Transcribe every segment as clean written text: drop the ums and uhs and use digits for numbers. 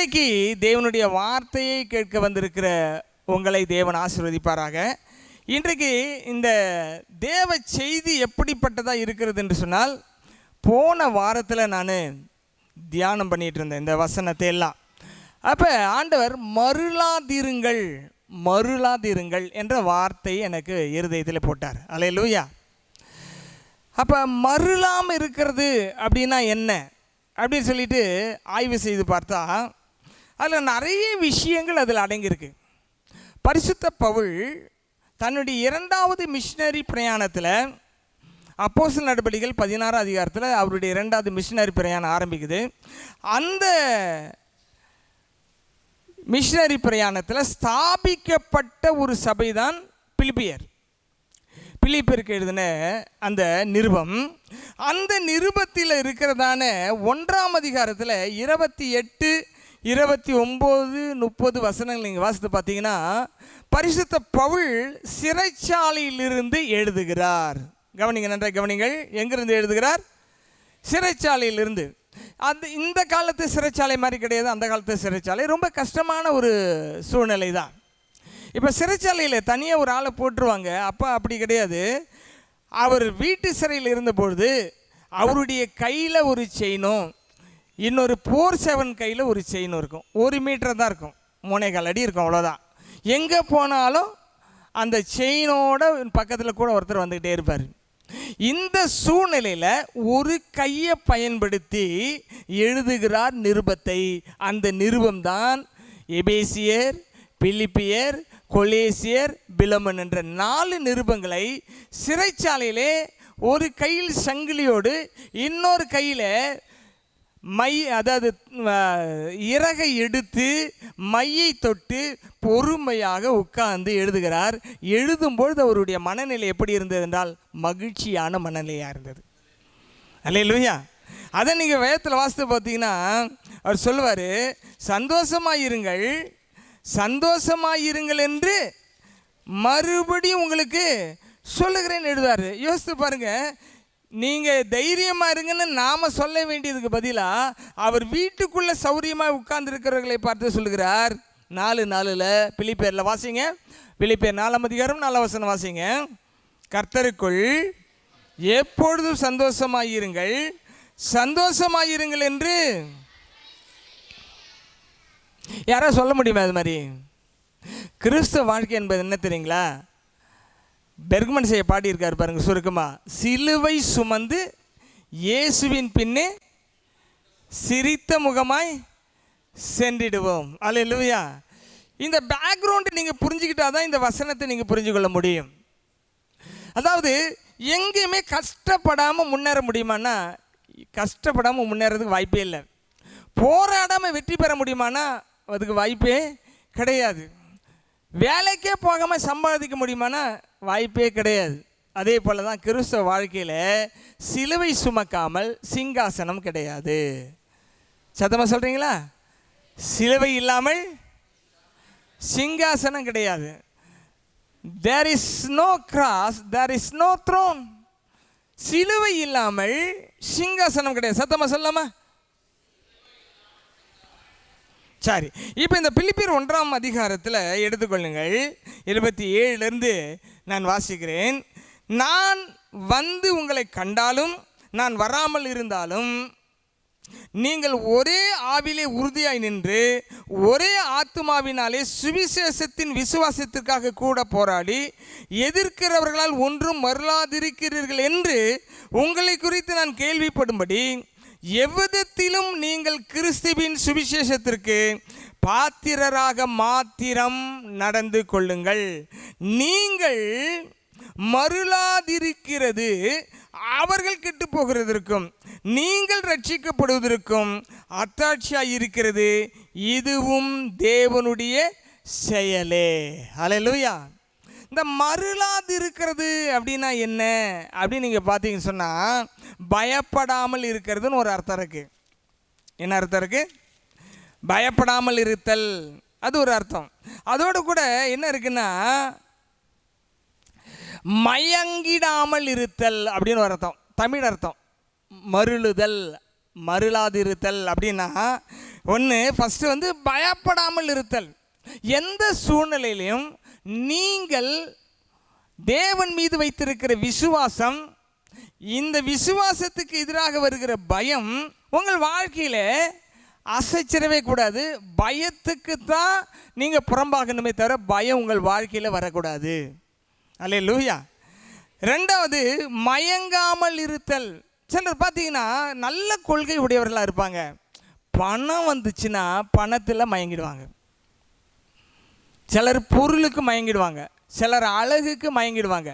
இன்றைக்கு தேவனுடைய வார்த்தையை கேட்க வந்திருக்கிற உங்களை தேவன் ஆசீர்வதிப்பாராக. இன்றைக்கு இந்த தேவ செய்தி எப்படிப்பட்டதாக இருக்கிறது என்று சொன்னால், போன வாரத்தில் நான் தியானம் பண்ணிகிட்டு இருந்தேன் இந்த வசனத்தை எல்லாம். அப்போ ஆண்டவர் மருளாதிருங்கள் மருளாதிருங்கள் என்ற வார்த்தை எனக்கு இருதயத்தில் போட்டார். அல்லேலூயா. அப்போ மருளாமல் இருக்கிறது அப்படின்னா என்ன அப்படின்னு சொல்லிட்டு ஆய்வு செய்து பார்த்தா அதில் நிறைய விஷயங்கள் அதில் அடங்கியிருக்கு. பரிசுத்த பவுல் தன்னுடைய 2வது மிஷினரி பிரயாணத்தில், அப்போஸ்தலர் நடபடிகள் 16 அதிகாரத்தில் அவருடைய 2வது மிஷினரி பிரயாணம் ஆரம்பிக்குது. அந்த மிஷினரி பிரயாணத்தில் ஸ்தாபிக்கப்பட்ட ஒரு சபை தான் பிலிப்பியருக்கு எழுதின அந்த நிருபம். அந்த நிருபத்தில் இருக்கிறதான 1ஆம் அதிகாரத்தில் 28, 29, 30 வசனங்கள் நீங்கள் வாசித்து பார்த்தீங்கன்னா, பரிசுத்த பவுல் சிறைச்சாலையிலிருந்து எழுதுகிறார். கவனிங்க, நன்றாக கவனிங்கள். எங்கிருந்து எழுதுகிறார்? சிறைச்சாலையிலிருந்து. இந்த காலத்து சிறைச்சாலை மாதிரி கிடையாது. அந்த காலத்து சிறைச்சாலை ரொம்ப கஷ்டமான ஒரு சூழ்நிலை தான். இப்போ சிறைச்சாலையில் தனியாக ஒரு ஆளை போட்டுருவாங்க. அப்போ அப்படி கிடையாது. அவர் வீட்டு சிறையில் இருந்தபொழுது அவருடைய கையில் ஒரு செயினும் இன்னொரு போர் சேவன் கையில் ஒரு செயினும் இருக்கும். 1 மீட்டர் தான் இருக்கும், 3.25 அடி இருக்கும், அவ்வளோதான். எங்கே போனாலும் அந்த செயினோட பக்கத்தில் கூட ஒருத்தர் வந்துக்கிட்டே இருப்பார். இந்த சூழ்நிலையில் ஒரு கையை பயன்படுத்தி எழுதுகிறார் நிருபத்தை. அந்த நிருபம்தான் எபேசியர், பிலிப்பியர், கொலேசியர், பிலமன் என்ற 4 நிருபங்களை சிறைச்சாலையிலே ஒரு கையில் சங்கிலியோடு இன்னொரு கையில் அதாவது இறகை எடுத்து மையை தொட்டு பொறுமையாக உட்கார்ந்து எழுதுகிறார். எழுதும்பொழுது அவருடைய மனநிலை எப்படி இருந்தது என்றால் மகிழ்ச்சியான மனநிலையாக இருந்தது. அல்லேலூயா. அதை நீங்கள் வேதத்தில் வாசித்து பார்த்தீங்கன்னா அவர் சொல்லுவார், சந்தோஷமாயிருங்கள் சந்தோஷமாயிருங்கள் என்று மறுபடியும் உங்களுக்கு சொல்லுகிறேன் எழுதுவார். யோசித்து பாருங்கள், நீங்கள் தைரியமாக இருங்கன்னு நாம் சொல்ல வேண்டியதுக்கு பதிலாக அவர் வீட்டுக்குள்ளே சௌரியமாக உட்கார்ந்துருக்கிறவர்களை பார்த்து சொல்லுகிறார். 4:4 பிலிப்பியரில் வாசிங்க. பிலிப்பியர் 4ஆம் அதிகாரம் 4ஆம் வசனம் வாசிங்க. கர்த்தருக்குள் எப்பொழுதும் சந்தோஷமாயிருங்கள் சந்தோஷமாயிருங்கள் என்று யாராவது சொல்ல முடியுமா? அது மாதிரி கிறிஸ்தவ வாழ்க்கை என்பது என்ன தெரியுங்களா? பெர்க்மன் செய்ய பாடியிருக்கார் பாருங்க சுருக்கமா. சிலுவை சுமந்து இயேசுவின் பின்னே சிரித்த முகமாய் சென்றிடுவோம். அல்லேலூயா. இந்த பேக்ரவுண்டு நீங்கள் புரிஞ்சுக்கிட்டாதான் இந்த வசனத்தை நீங்கள் புரிஞ்சு கொள்ள முடியும். அதாவது எங்கேயுமே கஷ்டப்படாமல் முன்னேற முடியுமானா கஷ்டப்படாமல் முன்னேறதுக்கு வாய்ப்பே இல்லை. போராடாமல் வெற்றி பெற முடியுமானா அதுக்கு வாய்ப்பே கிடையாது. வேலைக்கே போகாமல் சம்பாதிக்க முடியுமானா வாய்ப்பே கிடையாது. அதே போல் தான் கிறிஸ்தவ வாழ்க்கையில் சிலுவை சுமக்காமல் சிங்காசனம் கிடையாது. சத்தமாக சொல்கிறீங்களா? சிலுவை இல்லாமல் சிங்காசனம் கிடையாது. There is no cross, there is no throne. சிலுவை இல்லாமல் சிங்காசனம் கிடையாது. சத்தமாக சொல்லாமா? சரி, இப்போ இந்த பிலிப்பியர் 1ஆம் அதிகாரத்தில் எடுத்துக்கொள்ளுங்கள். 27 நான் வாசிக்கிறேன். நான் வந்து உங்களை கண்டாலும் நான் வராமல் இருந்தாலும் நீங்கள் ஒரே ஆவிலே உறுதியாய் நின்று ஒரே ஆத்துமாவினாலே சுவிசேஷத்தின் விசுவாசத்திற்காக கூட போராடி எதிர்க்கிறவர்களால் ஒன்றும் மருளாதிருக்கிறீர்கள் என்று உங்களை குறித்து நான் கேள்விப்படும்படி எவ்விதத்திலும் நீங்கள் கிறிஸ்துவின் சுவிசேஷத்திற்கு பாத்திரராக மாத்திரம் நடந்து கொள்ளுங்கள். நீங்கள் மருளாதிருக்கிறது அவர்கள் கெட்டு போகிறதற்கும் நீங்கள் ரட்சிக்கப்படுவதற்கும் அத்தாட்சியாக இருக்கிறது. இதுவும் தேவனுடைய செயலே. அல்லேலூயா. இந்த மருளாது இருக்கிறது அப்படின்னா என்ன அப்படின்னு நீங்கள் பார்த்தீங்கன்னு சொன்னால், பயப்படாமல் இருக்கிறதுன்னு ஒரு அர்த்தம் இருக்குது. என்ன அர்த்தம் இருக்குது? பயப்படாமல் இருத்தல், அது ஒரு அர்த்தம். அதோடு கூட என்ன இருக்குன்னா, மயங்கிடாமல் இருத்தல் அப்படின்னு ஒரு அர்த்தம், தமிழ் அர்த்தம். மருளுதல், மருளாதிருத்தல் அப்படின்னா ஒன்று ஃபஸ்ட்டு வந்து பயப்படாமல் இருத்தல். எந்த சூழ்நிலையிலையும் நீங்கள் தேவன் மீது வைத்திருக்கிற விசுவாசம், இந்த விசுவாசத்துக்கு எதிராக வருகிற பயம் உங்கள் வாழ்க்கையில் அசைச்சிடவே கூடாது. பயத்துக்கு தான் நீங்கள் புறம்பாகணுமே தவிர பயம் உங்கள் வாழ்க்கையில் வரக்கூடாது. அல்லேலூயா. ரெண்டாவது, மயங்காமல் இருத்தல். சிலர் பார்த்தீங்கன்னா நல்ல கொள்கை உடையவர்களாக இருப்பாங்க. பணம் வந்துச்சுன்னா பணத்தில் மயங்கிடுவாங்க. சிலர் பொருளுக்கு மயங்கிடுவாங்க, சிலர் அழகுக்கு மயங்கிடுவாங்க.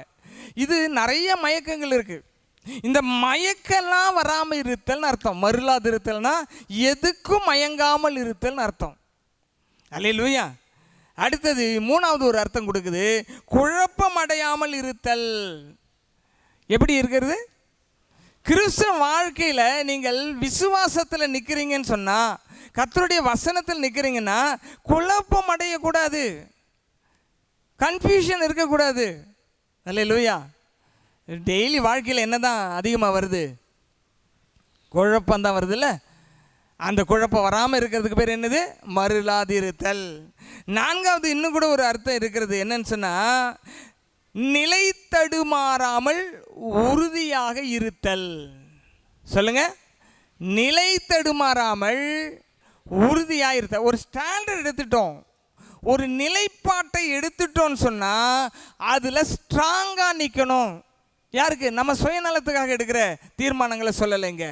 இது நிறைய மயக்கங்கள் இருக்குது. இந்த மயக்கெல்லாம் வராமல் இருத்தல்னு அர்த்தம். மருளாது இருத்தல்னா எதுக்கும் மயங்காமல் இருத்தல்னு அர்த்தம். அல்லேலூயா. அடுத்தது மூணாவது ஒரு அர்த்தம் கொடுக்குது, குழப்பம் அடையாமல் இருத்தல். எப்படி இருக்கிறது? கிறிஸ்தவ வாழ்க்கையில் நீங்கள் விசுவாசத்தில் நிற்கிறீங்கன்னு சொன்னால், கர்த்தருடைய வசனத்தில் நிற்கிறீங்கன்னா குழப்பம் அடையக்கூடாது, கன்ஃபியூஷன் இருக்கக்கூடாது. அல்லேலூயா. டெய்லி வாழ்க்கையில் என்ன தான் அதிகமாக வருது? குழப்பம்தான் வருது இல்லை? அந்த குழப்பம் வராமல் இருக்கிறதுக்கு பேர் என்னது? மருளாதிருத்தல். நான்காவது இன்னும் கூட ஒரு அர்த்தம் இருக்கிறது. என்னன்னு சொன்னால், நிலை தடுமாறாமல் உறுதியாக இருத்தல். சொல்லுங்க, நிலை தடுமாறாமல் உறுதியாக இருத்தல். ஒரு ஸ்டாண்டர்ட் எடுத்துட்டோம், ஒரு நிலைப்பாட்டை எடுத்துட்டோன்னு சொன்னால் அதில் ஸ்ட்ராங்காக நிற்கணும். யாருக்கு? நம்ம சுயநலத்துக்காக எடுக்கிற தீர்மானங்களை சொல்லலைங்க.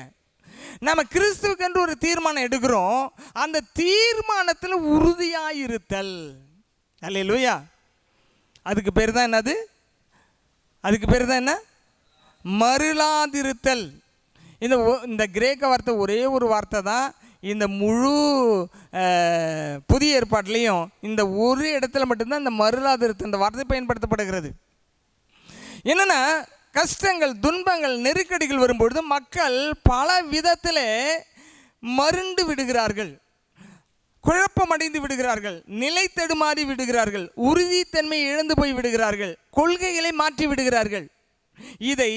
நம்ம கிறிஸ்துவுக்கென்று ஒரு தீர்மானம் எடுக்கிறோம், அந்த தீர்மானத்தில் உறுதியாக இருத்தல். அல்லேலூயா. அதுக்கு பேர் தான் என்னது? அதுக்கு பேர் தான் என்ன? மருளாதிருத்தல். இந்த கிரேக்க வார்த்தை ஒரே ஒரு வார்த்தை தான் இந்த முழு புதிய ஏற்பாட்டிலையும் இந்த ஒரு இடத்துல மட்டும்தான் இந்த மருளாதிருத்தல் இந்த வார்த்தை பயன்படுத்தப்படுகிறது. என்னென்னா, கஷ்டங்கள், துன்பங்கள், நெருக்கடிகள் வரும்பொழுது மக்கள் பல விதத்தில் மருண்டு விடுகிறார்கள், குழப்பம் அடைந்து விடுகிறார்கள், நிலை தடுமாறி விடுகிறார்கள், உறுதித்தன்மை இழந்து போய் விடுகிறார்கள், கொள்கைகளை மாற்றி விடுகிறார்கள். இதை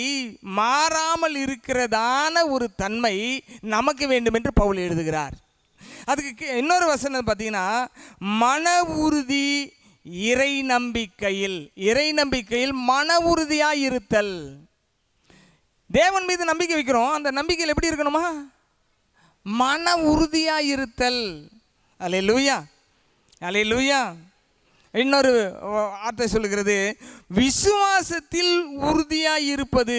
மாறாமல் இருக்கிறதான ஒரு தன்மை நமக்கு வேண்டும் என்று பவுல் எழுதுகிறார். அதுக்கு இன்னொரு வசனம் பார்த்தீங்கன்னா, மன உறுதி இறை நம்பிக்கையில். இறை நம்பிக்கையில் மன உறுதியாக இருத்தல். தேவன் மீது நம்பிக்கை வைக்கிறோம், அந்த நம்பிக்கையில் எப்படி இருக்கணுமா? மன உறுதியாக இருத்தல். அல்லேலூயா, அல்லேலூயா. இன்னொரு வார்த்தை சொல்லுகிறது, விசுவாசத்தில் உறுதியாக இருப்பது.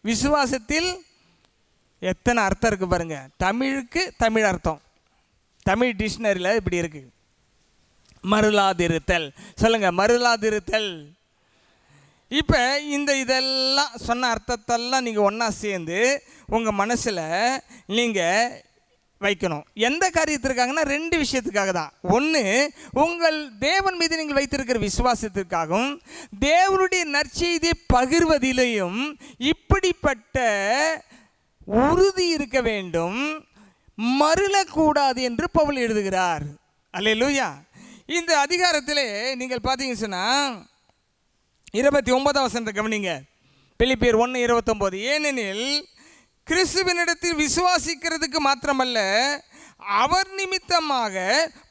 விசுவாசத்தில் எத்தனை அர்த்தம் இருக்குது பாருங்க. தமிழுக்கு தமிழ் அர்த்தம், தமிழ் டிக்ஷனரியில் இப்படி இருக்கு, மருளாதிருத்தல். சொல்லுங்க, மருளாதிருத்தல். இப்போ இதெல்லாம் சொன்ன அர்த்தத்தெல்லாம் நீங்கள் ஒன்றா சேர்ந்து உங்கள் மனசில் நீங்கள் வைக்கணும். எந்த காரியத்திற்காகனா, ரெண்டு விஷயத்துக்காக தான். ஒன்று, உங்கள் தேவன் மீது நீங்கள் வைத்திருக்கிற விசுவாசத்திற்காகவும், தேவனுடைய நற்செய்தியை பகிர்வதிலையும் இப்படிப்பட்ட உறுதி இருக்க வேண்டும், மருளக்கூடாது என்று பவுல் எழுதுகிறார். அல்லேலூயா. இந்த அதிகாரத்திலே நீங்கள் பார்த்தீங்கன்னு சொன்னால் 29ஆம் வசனத்தை கவனிங்க. பிலிப்பியர் 1:29. ஏனெனில் கிறிஸ்துவினிடத்தில் விசுவாசிக்கிறதுக்கு மாத்திரமல்ல, அவர் நிமித்தமாக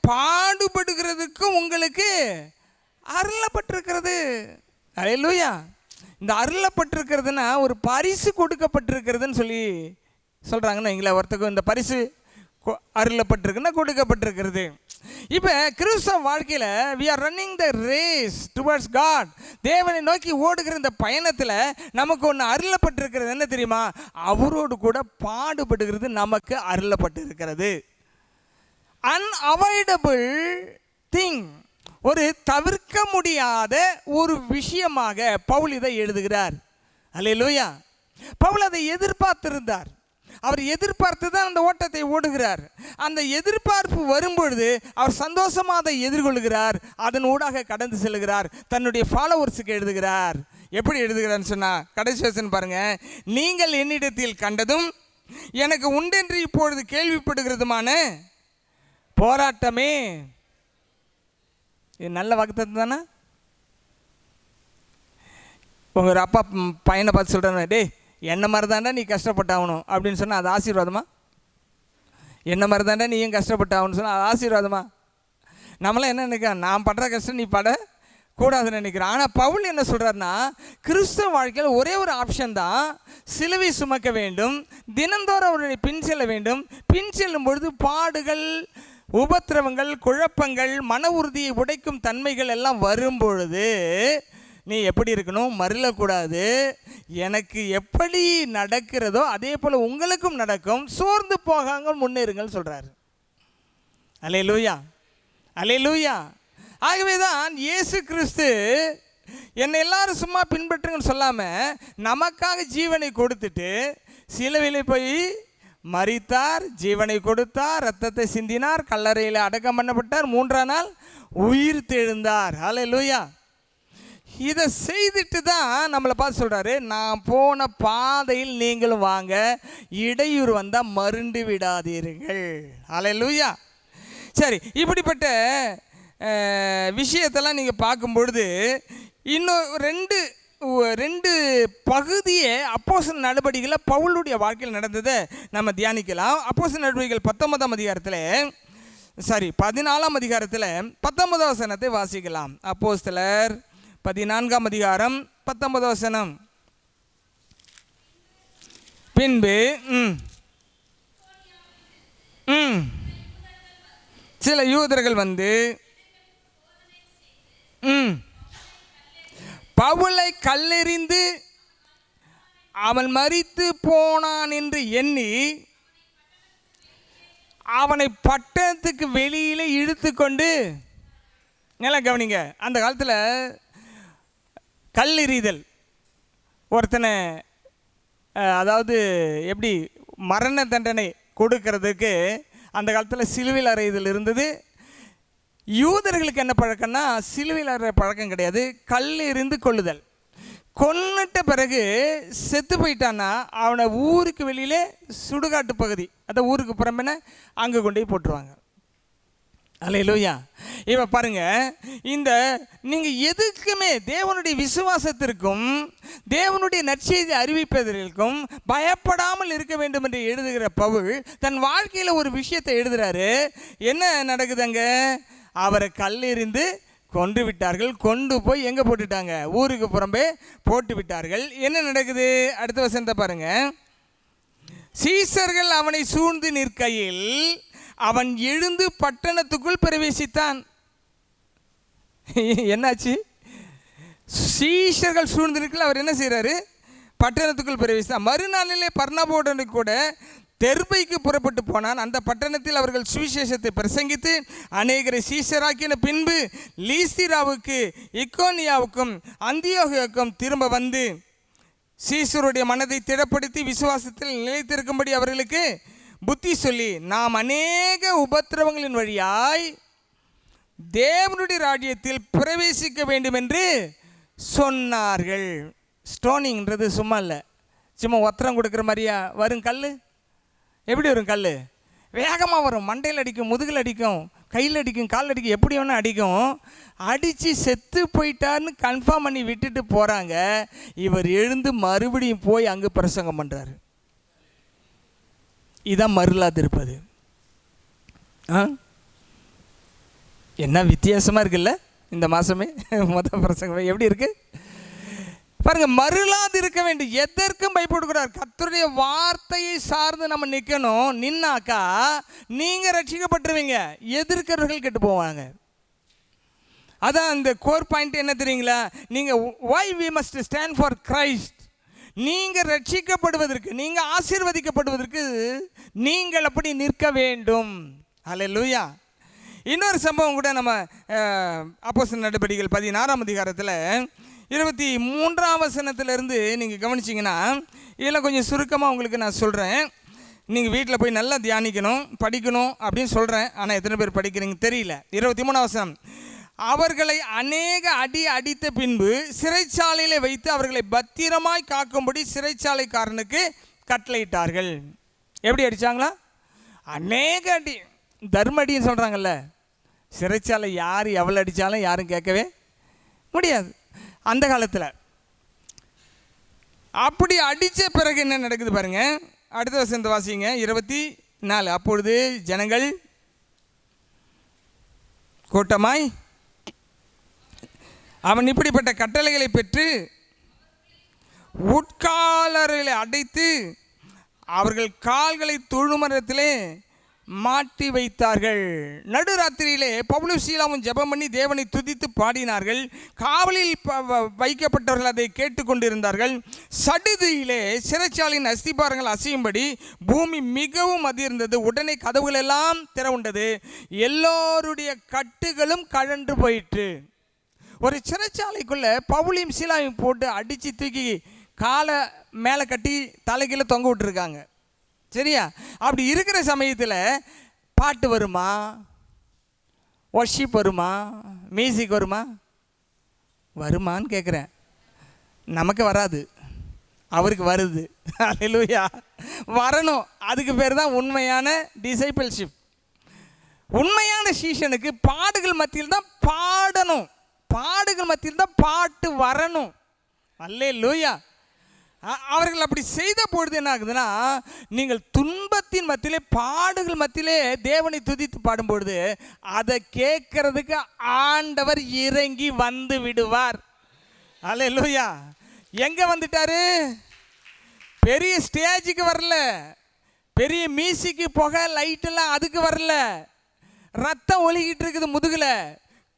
பாடுபடுகிறதுக்கு உங்களுக்கு அருளப்பட்டிருக்கிறது. அல்லேலூயா. இந்த அருளப்பட்டிருக்கிறதுனா ஒரு பரிசு கொடுக்கப்பட்டிருக்கிறதுன்னு சொல்லி சொல்கிறாங்கன்னு வைங்களேன். ஒருத்தருக்கு இந்த பரிசு அருளப்பட்டிருக்குன்னா கொடுக்கப்பட்டிருக்கிறது. இப்போ கிறிஸ்தவ வாழ்க்கையில் we are running the race towards God. தேவனை நோக்கி ஓடுகிற இந்த பயணத்தில் நமக்கு ஒன்று அருளப்பட்டிருக்கிறது. என்ன தெரியுமா? அவரோடு கூட பாடுபடுகிறது நமக்கு அருளப்பட்டிருக்கிறது. அன்அவாய்டபிள் திங், ஒரு தவிர்க்க முடியாத ஒரு விஷயமாக பவுல் இதை எழுதுகிறார். அல்லேலூயா. பவுல் அதை எதிர்பார்த்திருந்தார். அவர் எதிர்பார்த்து தான் அந்த ஓட்டத்தை ஓடுகிறார். அந்த எதிர்பார்ப்பு வரும்பொழுது அவர் சந்தோஷமாக அதை எதிர்கொள்கிறார், அதன் ஊடாக கடந்து செல்கிறார், தன்னுடைய ஃபாலோவர்ஸுக்கு எழுதுகிறார். எப்படி எழுதுகிறான்னு சொன்னால், கடைசி வசனம் பாருங்க. நீங்கள் என்னிடத்தில் கண்டதும் எனக்கு உண்டென்று இப்பொழுது கேள்விப்படுகிறதுமான போராட்டமே. இது நல்ல வாக்குத்தத்தம் தானே? உங்கள் அப்பா பையனை பார்த்து சொல்கிறாங்க, டே என்ன மாதிரி தாண்டா நீ கஷ்டப்பட்டாகணும் அப்படின்னு சொன்னால் அது ஆசீர்வாதமா? என்ன மாதிரி தானே நீயும் கஷ்டப்பட்டாவுன்னு சொன்னால் அது ஆசீர்வாதமா? நம்மளாம் என்ன நினைக்கிறோம், நான் படுற கஷ்டம் நீ பட கூடாதுன்னு நினைக்கிறோம். ஆனால் பவுல் என்ன சொல்கிறாருன்னா, கிறிஸ்தவ வாழ்க்கையில் ஒரே ஒரு ஆப்ஷன் தான், சிலுவை சுமக்க வேண்டும், தினந்தோறும் அவருடைய பின் செல்ல வேண்டும். பின் செல்லும் பொழுது பாடுகள், உபத்திரவங்கள், குழப்பங்கள், மன உறுதியை உடைக்கும் தன்மைகள் எல்லாம் வரும்பொழுது நீ எப்படி இருக்கணும், மறலக்கூடாது. எனக்கு எப்படி நடக்கிறதோ அதே போல் உங்களுக்கும் நடக்கும், சோர்ந்து போகாமல் முன்னேறுங்கள் சொல்கிறாரு. அல்லேலூயா, அல்லேலூயா. ஆகவே தான் இயேசு கிறிஸ்து என்னை எல்லாரும் சும்மா பின்பற்றுங்கன்னு சொல்லாமல் நமக்காக ஜீவனை கொடுத்துட்டு சிலுவையில் போய் மரித்தார், ஜீவனை கொடுத்தார், இரத்தத்தை சிந்தினார், கல்லறையில் அடக்கம் பண்ணப்பட்டார், 3ஆம் நாள் உயிர் தெழுந்தார். அல்லேலூயா. இதை செய்துட்டு தான் நம்மளை பார்த்து சொல்கிறாரு, நான் போன பாதையில் நீங்களும் வாங்க, இடையூறு வந்தால் மருண்டு விடாதீர்கள். அல்லேலூயா. சரி, இப்படிப்பட்ட விஷயத்தெல்லாம் நீங்கள் பார்க்கும்பொழுது இன்னும் ரெண்டு பகுதியை அப்போஸ்தலர் நடவடிக்கையில் பவுலுடைய வாழ்க்கையில் நடந்ததை நம்ம தியானிக்கலாம். அப்போஸ்தலர் நடவடிக்கைகள் 19ஆம் அதிகாரத்தில் 14ஆம் அதிகாரத்தில் 19ஆம் வசனத்தை வாசிக்கலாம். அப்போஸ்தலர் 14ஆம் அதிகாரம் 19ஆம் வசனம். பின்பு சில யூதர்கள் வந்து பவுலை கல்லெறிந்து அவன் மரித்து போனான் என்று எண்ணி அவனை பட்டணத்துக்கு வெளியிலே இழுத்து கொண்டு, நல்லா கவனிங்க, அந்த காலத்தில் கல்லெறிதல் ஒருத்தனை அதாவது எப்படி மரண தண்டனை கொடுக்கறதுக்கு அந்த காலத்தில் சிலுவையில் அறையுதல் இருந்தது. யூதர்களுக்கு என்ன பழக்கம்னா சிலுவையில் அறைய பழக்கம் கிடையாது, கல் எறிந்து கொள்ளுதல். கொன்னுட்ட பிறகு செத்து போயிட்டான்னா அவனை ஊருக்கு வெளியிலே சுடுகாட்டு பகுதி, அந்த ஊருக்கு புறம்பென அங்கே கொண்டு போய் போட்டுருவாங்க. அல்லேலூயா. இப்போ பாருங்க, இந்த நீங்கள் எதுக்குமே தேவனுடைய விசுவாசத்திற்கும் தேவனுடைய நற்செய்தி அறிவிப்பதற்கும் பயப்படாமல் இருக்க வேண்டும் என்று எழுதுகிற பவுல் தன் வாழ்க்கையில் ஒரு விஷயத்தை எழுதுகிறாரு. என்ன நடக்குதுங்க? அவரை கல்லெறிந்து கொன்று விட்டார்கள். கொண்டு போய் எங்கே போட்டுட்டாங்க? ஊருக்கு புறம்பே போட்டு விட்டார்கள். என்ன நடக்குது? அடுத்த வசனத்தை பாருங்க. சீசர்கள் அவனை சூழ்ந்து நிற்கையில் அவன் எழுந்து பட்டணத்துக்குள் பிரவேசித்தான். என்னாச்சு? சீஷர்கள் சூழ்ந்து நிற்கல, அவர் என்ன செய்கிறாரு? பட்டணத்துக்குள் பிரவேசித்தான். மறுநாளிலே பர்னபாவுடன் கூட தெர்பைக்கு புறப்பட்டு போனான். அந்த பட்டணத்தில் அவர்கள் சுவிசேஷத்தை பிரசங்கித்து அநேகரை சீஷராக்கின பின்பு லீஸ்திராவுக்கு, இக்கோனியாவுக்கும் அந்தியோகியாவுக்கும் திரும்ப வந்து சீஷருடைய மனதை திடப்படுத்தி விசுவாசத்தில் நிலைத்திருக்கும்படி அவர்களுக்கு புத்தி சொல்லி, நாம் அநேக உபத்திரவங்களின் வழியாய் தேவனுடைய ராஜ்யத்தில் பிரவேசிக்க வேண்டும் என்று சொன்னார்கள். ஸ்டோனிங்கிறது சும்மா இல்லை, சும்மா ஒத்தரம் கொடுக்குற மாதிரியா வரும் கல்? எப்படி வரும் கல்? வேகமாக வரும், மண்டையில் அடிக்கும், முதுகில் அடிக்கும், கையில் அடிக்கும், காலில் அடிக்கும், எப்படி வேணால் அடிக்கும். அடித்து செத்து போயிட்டார்னு கன்ஃபார்ம் பண்ணி விட்டுட்டு போகிறாங்க. இவர் எழுந்து மறுபடியும் போய் அங்கே பிரசங்கம் பண்ணுறாரு. இதான் மருளாது இருப்பது. என்ன வித்தியாசமாக இருக்குல்ல? இந்த மாதமே மொதல் பிரசங்கம் எப்படி இருக்குது பாருங்க. மருளாது இருக்க வேண்டும், எதற்கும் பயப்படக்கூடாது. கர்த்தருடைய வார்த்தையை சார்ந்து நம்ம நிற்கணும். நின்னாக்கா நீங்கள் ரட்சிக்கப்பட்டுருவீங்க, எதிர்க்கிறவர்கள் கெட்டு போவாங்க. அதான் இந்த கோர் பாயிண்ட் என்ன தெரியுங்களா? நீங்கள் why we must stand for Christ. நீங்கள் ரட்சிக்கப்படுவதற்கு, நீங்கள் ஆசீர்வதிக்கப்படுவதற்கு நீங்கள் அப்படி நிற்க வேண்டும். அல்லேலூயா. இன்னொரு சம்பவம் கூட நம்ம அப்போஸ்தலர் நடபடிகள் 16ஆம் அதிகாரத்தில் 23ஆம் வசனத்திலிருந்து நீங்கள் கவனிச்சிங்கன்னா, இதெல்லாம் கொஞ்சம் சுருக்கமாக உங்களுக்கு நான் சொல்கிறேன். நீங்கள் வீட்டில் போய் நல்லா தியானிக்கணும், படிக்கணும் அப்படின்னு சொல்கிறேன். ஆனால் எத்தனை பேர் படிக்கிறீங்க தெரியல. 23ஆம் வசனம். அவர்களை அநேக அடி அடித்த பின்பு சிறைச்சாலையில் வைத்து அவர்களை பத்திரமாய் காக்கும்படி சிறைச்சாலைக்காரனுக்கு கட்டளையிட்டார்கள். எப்படி அடித்தாங்களா? அநேக அடி, தர்ம அடின்னு சொல்கிறாங்கல்ல. சிறைச்சாலை யார் எவ்வளோ அடித்தாலும் யாரும் கேட்கவே முடியாது அந்த காலத்தில். அப்படி அடித்த பிறகு என்ன நடக்குது பாருங்கள். அடுத்த வசனத்தை வாசிங்க. 4 அப்பொழுது ஜனங்கள் கூட்டமாய் அவன் இப்படிப்பட்ட கட்டளைகளை பெற்று உட்காலர்களை அடைத்து அவர்கள் கால்களை தொழுமரத்திலே மாட்டி வைத்தார்கள். நடுராத்திரியிலே பவுலும் சீலாவும் ஜெபம் பண்ணி தேவனை துதித்து பாடினார்கள். காவலில் வைக்கப்பட்டவர்கள் அதை கேட்டுக்கொண்டிருந்தார்கள். சடுதியிலே சிறைச்சாலையின் அஸ்திபாரங்கள் அசையும்படி பூமி மிகவும் அதிர்ந்தது. உடனே கதவுகள் எல்லாம் திறவுண்டது. எல்லோருடைய கட்டுகளும் கழன்று போயிற்று. ஒரு சிறைச்சாலைக்குள்ளே பவுலையும் சீலாவையும் போட்டு அடித்து தூக்கி காலை மேலே கட்டி தலைகீழ தொங்க விட்டுருக்காங்க. சரியா? அப்படி இருக்கிற சமயத்தில் பாட்டு வருமா, வர்ஷிப் வருமா, மியூசிக் வருமா? வருமான்னு கேட்குறேன். நமக்கு வராது, அவருக்கு வருது. அல்லேலூயா, வரணும். அதுக்கு பேர் தான் உண்மையான டிசைபிள்ஷிப். உண்மையான சீஷனுக்கு பாடுகள் மத்தியில் தான் பாடணும், பாடுகள் மத்தியில் தான் பாட்டு வரணும். அல்லேலூயா. அவர்கள் அப்படி செய்த பொழுது என்ன ஆகுதுன்னா, நீங்கள் துன்பத்தின் மத்தியிலே பாடுகள் மத்தியிலே தேவனை துதித்து பாடும்பொழுது அதை கேட்கறதுக்கு ஆண்டவர் இறங்கி வந்து விடுவார். அல்லேலூயா. எங்க வந்துட்டாரு? பெரிய ஸ்டேஜுக்கு வரல, பெரிய மியூசிக்கு புகை லைட்டெல்லாம் அதுக்கு வரல. ரத்தம் ஒலிக்கிட்டு இருக்குது முதுகில்,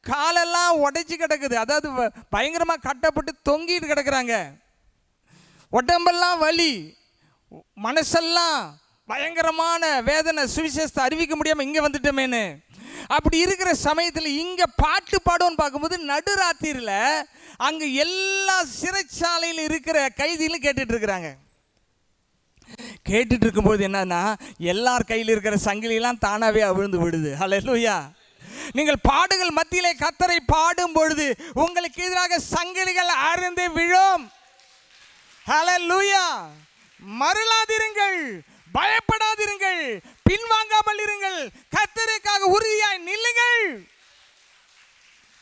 காலெல்லாம் உடைச்சி கிடக்குது, அதாவது பயங்கரமாக கட்டப்பட்டு தொங்கிட்டு கிடக்குறாங்க. உடம்பெல்லாம் வலி, மனசெல்லாம் பயங்கரமான வேதனை, சுவிசேஷத்தை அறிவிக்க முடியாமல் இங்கே வந்துட்டோமேனு. அப்படி இருக்கிற சமயத்தில் இங்கே பாட்டு பாடுவோன்னு பார்க்கும்போது நடுராத்திரியில் அங்கே எல்லா சிறைச்சாலையில் இருக்கிற கைதிகளும் கேட்டுட்டு இருக்கிறாங்க. கேட்டுட்டு இருக்கும்போது என்னன்னா, எல்லார் கையில் இருக்கிற சங்கிலியெல்லாம் தானாகவே அவிழ்ந்து விடுது. அல்லேலூயா. நீங்கள் பாடுகள் மத்தியிலே கர்த்தரை பாடும் பொழுது உங்களுக்கு எதிராக சங்கிலிகள் அறுந்து விழும். ஹல்லேலூயா. மறலாதிருங்கள், பயப்படாதிருங்கள், பின்வாங்காமல் இருங்கள், கர்த்தருக்காக உறுதியாய் நில்லுங்கள்.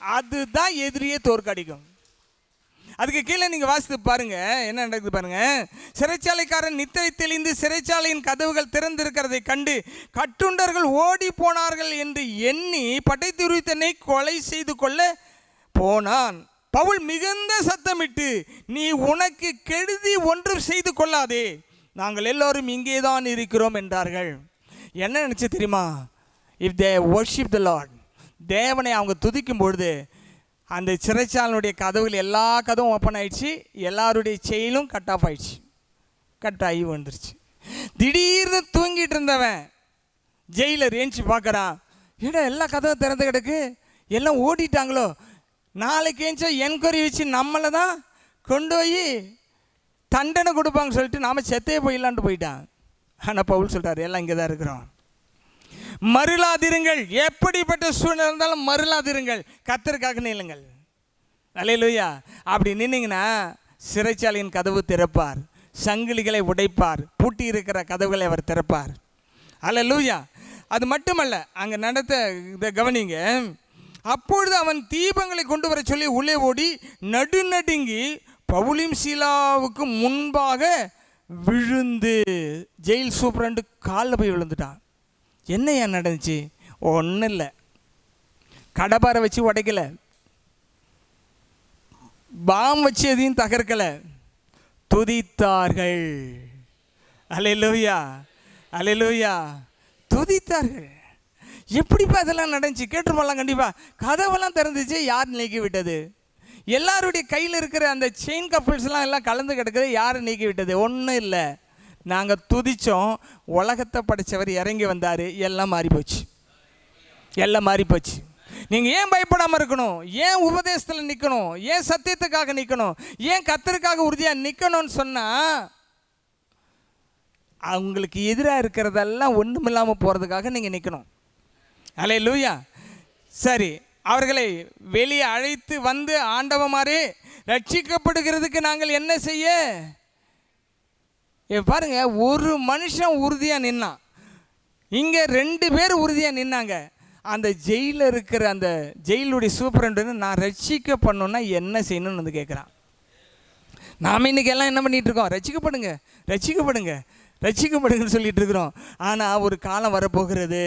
அதுதான் எதிரியே தோற்கடிக்கும். அதுக்கு கீழே நீங்கள் வாசித்து பாருங்க, என்ன நடக்குது பாருங்க. சிறைச்சாலைக்காரன் நித்திரை தெளிந்து சிறைச்சாலையின் கதவுகள் திறந்திருக்கிறதை கண்டு கட்டுண்டர்கள் ஓடி போனார்கள் என்று எண்ணி படைத்துரி தன்னை கொலை செய்து கொள்ள போனான். பவுல் மிகுந்த சத்தமிட்டு, நீ உனக்கு கெடுதி ஒன்றும் செய்து கொள்ளாதே, நாங்கள் எல்லோரும் இங்கே தான் இருக்கிறோம் என்றார்கள். என்ன நினச்சி தெரியுமா? If they worship the Lord, தேவனை அவங்க துதிக்கும் பொழுது அந்த சிறைச்சாலையுடைய கதவுகள் எல்லா கதவும் ஓப்பன் ஆயிடுச்சு, எல்லாருடைய செயலும் கட் ஆஃப் ஆயிடுச்சு, கட் ஆகி வந்துருச்சு. திடீர்னு தூங்கிட்டு இருந்தவன் ஜெயிலர் ஏஞ்சி பார்க்குறான், ஏடா எல்லா கதவும் திறந்து கிடக்கு, எல்லாம் ஓடிட்டாங்களோ, நாளைக்கு ஏஞ்சா என்கொயரி வச்சு நம்மளை தான் கொண்டு போய் தண்டனை கொடுப்பாங்கன்னு சொல்லிட்டு நாம் செத்தே போயிடலான்ட்டு போயிட்டான். ஆனால் பவுல் சொல்கிறார், எல்லாம் இங்கே தான் இருக்கிறோம். மருளாதிருங்கள், எப்படிப்பட்ட சூழ்நிலை இருந்தாலும் மருளாதிருங்கள், கர்த்தருக்காக நில்லுங்கள். அல்லேலூயா. அப்படி நின்னீங்கன்னா சிறைச்சாலையின் கதவு திறப்பார், சங்கிலிகளை உடைப்பார், பூட்டி இருக்கிற கதவுகளை அவர் திறப்பார். அல்லேலூயா. அது மட்டுமல்ல, அங்கே நடத்த இதை கவனிங்க. அப்பொழுது அவன் தீபங்களை கொண்டு வர சொல்லி உள்ளே ஓடி நடுநடுங்கி பவுலும் சீலாவுக்கு முன்பாக விழுந்து ஜெயில் சூப்பரண்டு காலில் போய் விழுந்துட்டான். என்ன ஏன் நடந்துச்சு? ஒன்றும் இல்லை, கடப்பாரை வச்சு உடைக்கலை, பாம் வச்சு எதையும் தகர்க்கலை, துதித்தார்கள். அல்லேலூயா, அல்லேலூயா, துதித்தார்கள். எப்படிப்பா இதெல்லாம் நடந்துச்சு? கேட்டுருப்பாங்களாம் கண்டிப்பாக. கதவெல்லாம் திறந்துச்சு, யார் நீக்கி விட்டது? எல்லாருடைய கையில் இருக்கிற அந்த செயின் கப்பல்ஸ்லாம் எல்லாம் கலந்து கிடக்குது, யார் நீக்கி விட்டது? ஒன்றும் இல்லை, நாங்கள் துதித்தோம், உலகத்தை படைத்தவர் இறங்கி வந்தார், எல்லாம் மாறி போச்சு, எல்லாம் மாறி போச்சு. நீங்கள் ஏன் பயப்படாமல் இருக்கணும்? ஏன் உபதேசத்தில் நிற்கணும்? ஏன் சத்தியத்துக்காக நிற்கணும்? ஏன் கர்த்தருக்காக உறுதியாக நிற்கணும்னு சொன்னால், அவங்களுக்கு எதிராக இருக்கிறதெல்லாம் ஒன்றும் இல்லாமல் போகிறதுக்காக நீங்கள் நிற்கணும். அல்லேலூயா. சரி, அவர்களை வெளியே அழைத்து வந்து ஆண்டவமாரே ரட்சிக்கப்படுகிறதுக்கு நாங்கள் என்ன செய்ய? பாருங்க, ஒரு மனுஷன் உறுதியாக நின்னான், இங்கே 2 பேர் உறுதியாக நின்னாங்க. அந்த ஜெயிலில் இருக்கிற அந்த ஜெயிலுடைய சூப்பரண்டு, நான் ரட்சிக்க பண்ணணுன்னா என்ன செய்யணும்னு வந்து கேட்குறான். நாம் இன்றைக்கி எல்லாம் என்ன பண்ணிகிட்டு இருக்கோம்? ரட்சிக்கப்படுங்க, ரட்சிக்கப்படுங்க. ரட்சிக்கப்படுங்கன்னு சொல்லிட்டு இருக்கிறோம். ஆனால் ஒரு காலம் வரப்போகிறது,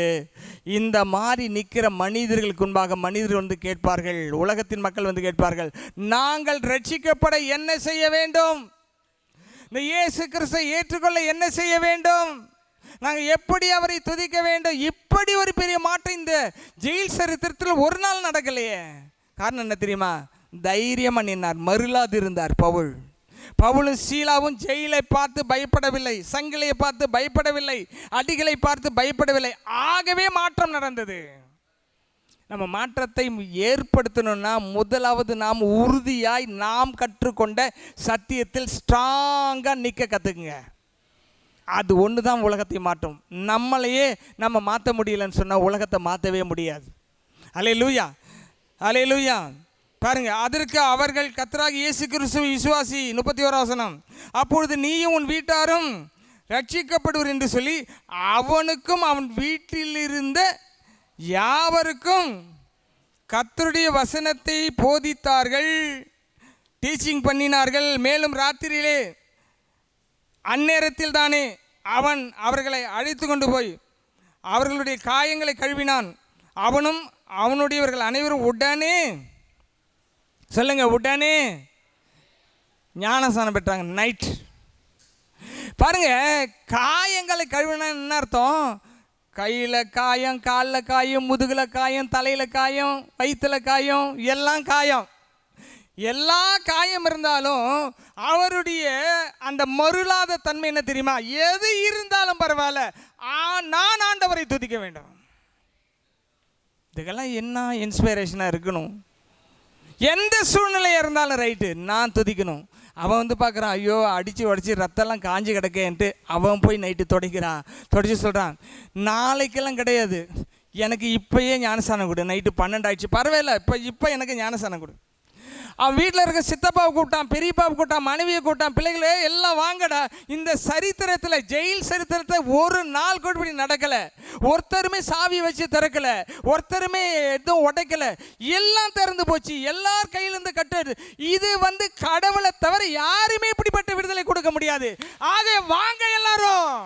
இந்த மாதிரி நிற்கிற மனிதர்களுக்கு முன்பாக மனிதர்கள் வந்து கேட்பார்கள், உலகத்தின் மக்கள் வந்து கேட்பார்கள், நாங்கள் ரட்சிக்கப்பட என்ன செய்ய வேண்டும்? இந்த இயேசு கிறிஸ்துவை ஏற்றுக்கொள்ள என்ன செய்ய வேண்டும்? நாங்கள் எப்படி அவரை துதிக்க வேண்டும்? இப்படி ஒரு பெரிய மாற்றம் இந்த ஜெயில் சரித்திரத்தில் ஒரு நாள் நடக்கலையே. காரணம் என்ன தெரியுமா? தைரியமாக நின்னார், மருளாது இருந்தார் பவுல். பவுலும் சீலாவும் ஜெயிலை பார்த்து பயப்படவில்லை, சங்கிலியை பார்த்து பயப்படவில்லை, அடிகளை பார்த்து பயப்படவில்லை. ஆகவே மாற்றம் நடந்தது. நம்ம மாற்றத்தை ஏற்படுத்தணும்னா முதலாவது நாம் உறுதியாய் நாம் கற்றுக்கொண்ட சத்தியத்தில் ஸ்ட்ராங்காக நிற்க கற்றுக்குங்க. அது ஒன்று தான் உலகத்தை மாற்றும். நம்மளையே நம்ம மாற்ற முடியலன்னு சொன்னால் உலகத்தை மாற்றவே முடியாது. அல்லேலூயா, அல்லேலூயா. பாருங்க, அதற்கு அவர்கள் கர்த்தராகிய இயேசு கிறிஸ்துவை விசுவாசி. 31 வசனம். அப்பொழுது நீயும் உன் வீட்டாரும் ரட்சிக்கப்படுவர் என்று சொல்லி அவனுக்கும் அவன் வீட்டில் இருந்த யாவருக்கும் கர்த்தருடைய வசனத்தை போதித்தார்கள், டீச்சிங் பண்ணினார்கள். மேலும் ராத்திரியிலே அந்நேரத்தில் தானே அவன் அவர்களை அழைத்து கொண்டு போய் அவர்களுடைய காயங்களை கழுவினான். அவனும் அவனுடையவர்கள் அனைவரும் உடனே, சொல்லுங்க, உடனே ஞானஸ்நானம் பெற்றாங்க. நைட் பாருங்க, காயங்களை கழுவினா என்ன அர்த்தம்? கையில் காயம், காலில் காயம், முதுகில் காயம், தலையில் காயம், வயிற்றில் காயம், எல்லாம் காயம். எல்லா காயம் இருந்தாலும் அவருடைய அந்த மருளாத தன்மை என்ன தெரியுமா? எது இருந்தாலும் பரவாயில்ல, நான் ஆண்டவரை துதிக்க வேண்டும். இதுக்கெல்லாம் என்ன இன்ஸ்பிரேஷனாக இருக்கணும்? எந்த சூழ்நிலையாக இருந்தாலும் ரைட்டு, நான் துதிக்கணும். அவன் வந்து பார்க்குறான், ஐயோ அடித்து உடச்சி ரத்தம்லாம் காஞ்சி கிடக்கேன்ட்டு அவன் போய் நைட்டு துடைக்கிறான். துடைச்சி சொல்கிறான், நாளைக்கெல்லாம் கிடையாது, எனக்கு இப்போயே ஞானஸ்தானம் கொடு. நைட்டு 12 ஆயிடுச்சு, பரவாயில்ல, இப்போ எனக்கு ஞானஸ்தானம் கொடு. அவன் வீட்டில் இருக்க சித்தப்பாவை கூப்பிட்டான், பெரியப்பாவை கூப்பிட்டான், மனைவியை கூப்பிட்டான், பிள்ளைகளே எல்லாம் வாங்கடா. இந்த சரித்திரத்தில், ஜெயில் சரித்திரத்தை ஒரு நாள் கூட நடக்கலை. ஒருத்தருமே சாவி வச்சு திறக்கலை, ஒருத்தருமே எதுவும் உடைக்கலை, எல்லாம் திறந்து போச்சு, எல்லார் கையிலேருந்து கட்டு. இது வந்து கடவுளை தவிர யாருமே இப்படிப்பட்ட விடுதலை கொடுக்க முடியாது. ஆக வாங்க எல்லாரும்.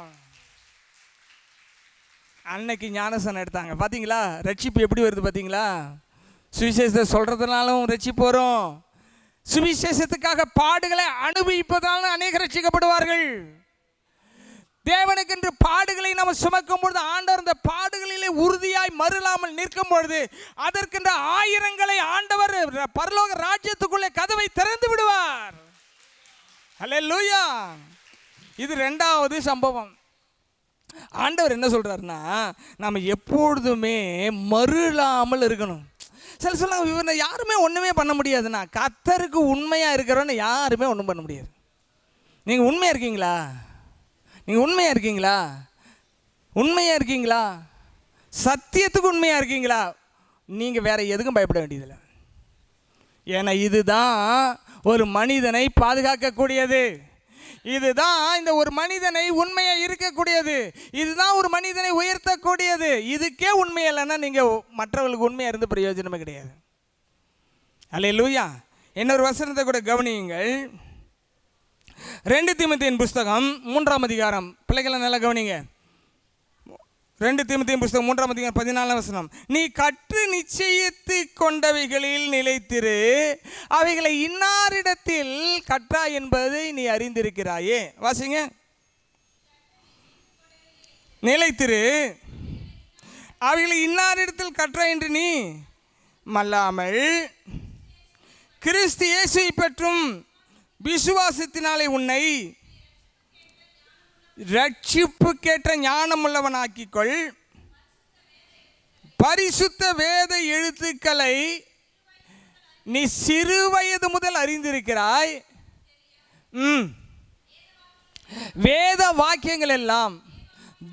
அன்னைக்கு ஞானஸ்நானம் எடுத்தாங்க. பார்த்தீங்களா ரட்சிப்பு எப்படி வருது? பார்த்தீங்களா? சுவிசேஷத்தை சொல்கிறதுனாலும் ரட்சிப்பு வரும். சுவிசேஷத்துக்காக பாடுகளை அனுபவிப்பதாலும் அநேக ரட்சிக்கப்படுவார்கள். தேவனுக்கென்று பாடுகளை நம்ம சுமக்கும் பொழுது ஆண்டவர் அந்த பாடுகளிலே உறுதியாய் மறுலாமல் நிற்கும் பொழுது அதற்கென்ற ஆயிரங்களை ஆண்டவர் பரலோக ராஜ்யத்துக்குள்ளே கதவை திறந்து விடுவார். அல்லேலூயா. இது 2வது சம்பவம். ஆண்டவர் என்ன சொல்றாருன்னா, நம்ம எப்பொழுதுமே மறுலாமல் இருக்கணும். சில சொல்லுங்க, இவனை யாருமே ஒன்றுமே பண்ண முடியாதுண்ணா. கர்த்தருக்கு உண்மையாக இருக்கிறவன்னு யாருமே ஒன்றும் பண்ண முடியாது. நீங்கள் உண்மையாக இருக்கீங்களா? நீங்கள் உண்மையாக இருக்கீங்களா? உண்மையாக இருக்கீங்களா? சத்தியத்துக்கு உண்மையாக இருக்கீங்களா? நீங்கள் வேறு எதுக்கும் பயப்பட வேண்டியதில்லை. ஏன்னா இதுதான் ஒரு மனிதனை பாதுகாக்கக்கூடியது. இதுதான் இந்த ஒரு மனிதனை உண்மையாக இருக்கக்கூடியது. இதுதான் ஒரு மனிதனை உயர்த்தக்கூடியது. இதுக்கே உண்மை இல்லைன்னா நீங்கள் மற்றவர்களுக்கு உண்மையாக இருந்து பிரயோஜனமே கிடையாது. அல்லேலூயா. இன்னொரு வசனத்தை கூட கவனியுங்கள். 2 தீமோத்தேயின் புஸ்தகம் 3ஆம் அதிகாரம். பிள்ளைகளை நல்லா கவனிங்க. 2 தீமோத்தேயின் புஸ்தகம் 3ஆம் அதிகாரம் 14ஆம் வசனம். நீ கற்று நிச்சயித்து கொண்டவைகளில் நிலைத்திரு, அவைகளை இன்னாரிடத்தில் கற்றாய் என்பதை நீ அறிந்திருக்கிறாயே. வாசிங்க. நிலைத்திரு, அவைகளை இன்னாரிடத்தில் கற்றாய் என்று நீ மல்லாமல் கிறிஸ்து இயேசுவை பற்றும் விசுவாசத்தினாலே உன்னை ரட்சிப்புக்கேற்ற ஞானமுள்ளவனாக்கிக்கொள். பரிசுத்த வேத எழுத்துக்களை நீ சிறு வயது முதல் அறிந்திருக்கிறாய். வேத வாக்கியங்கள் எல்லாம்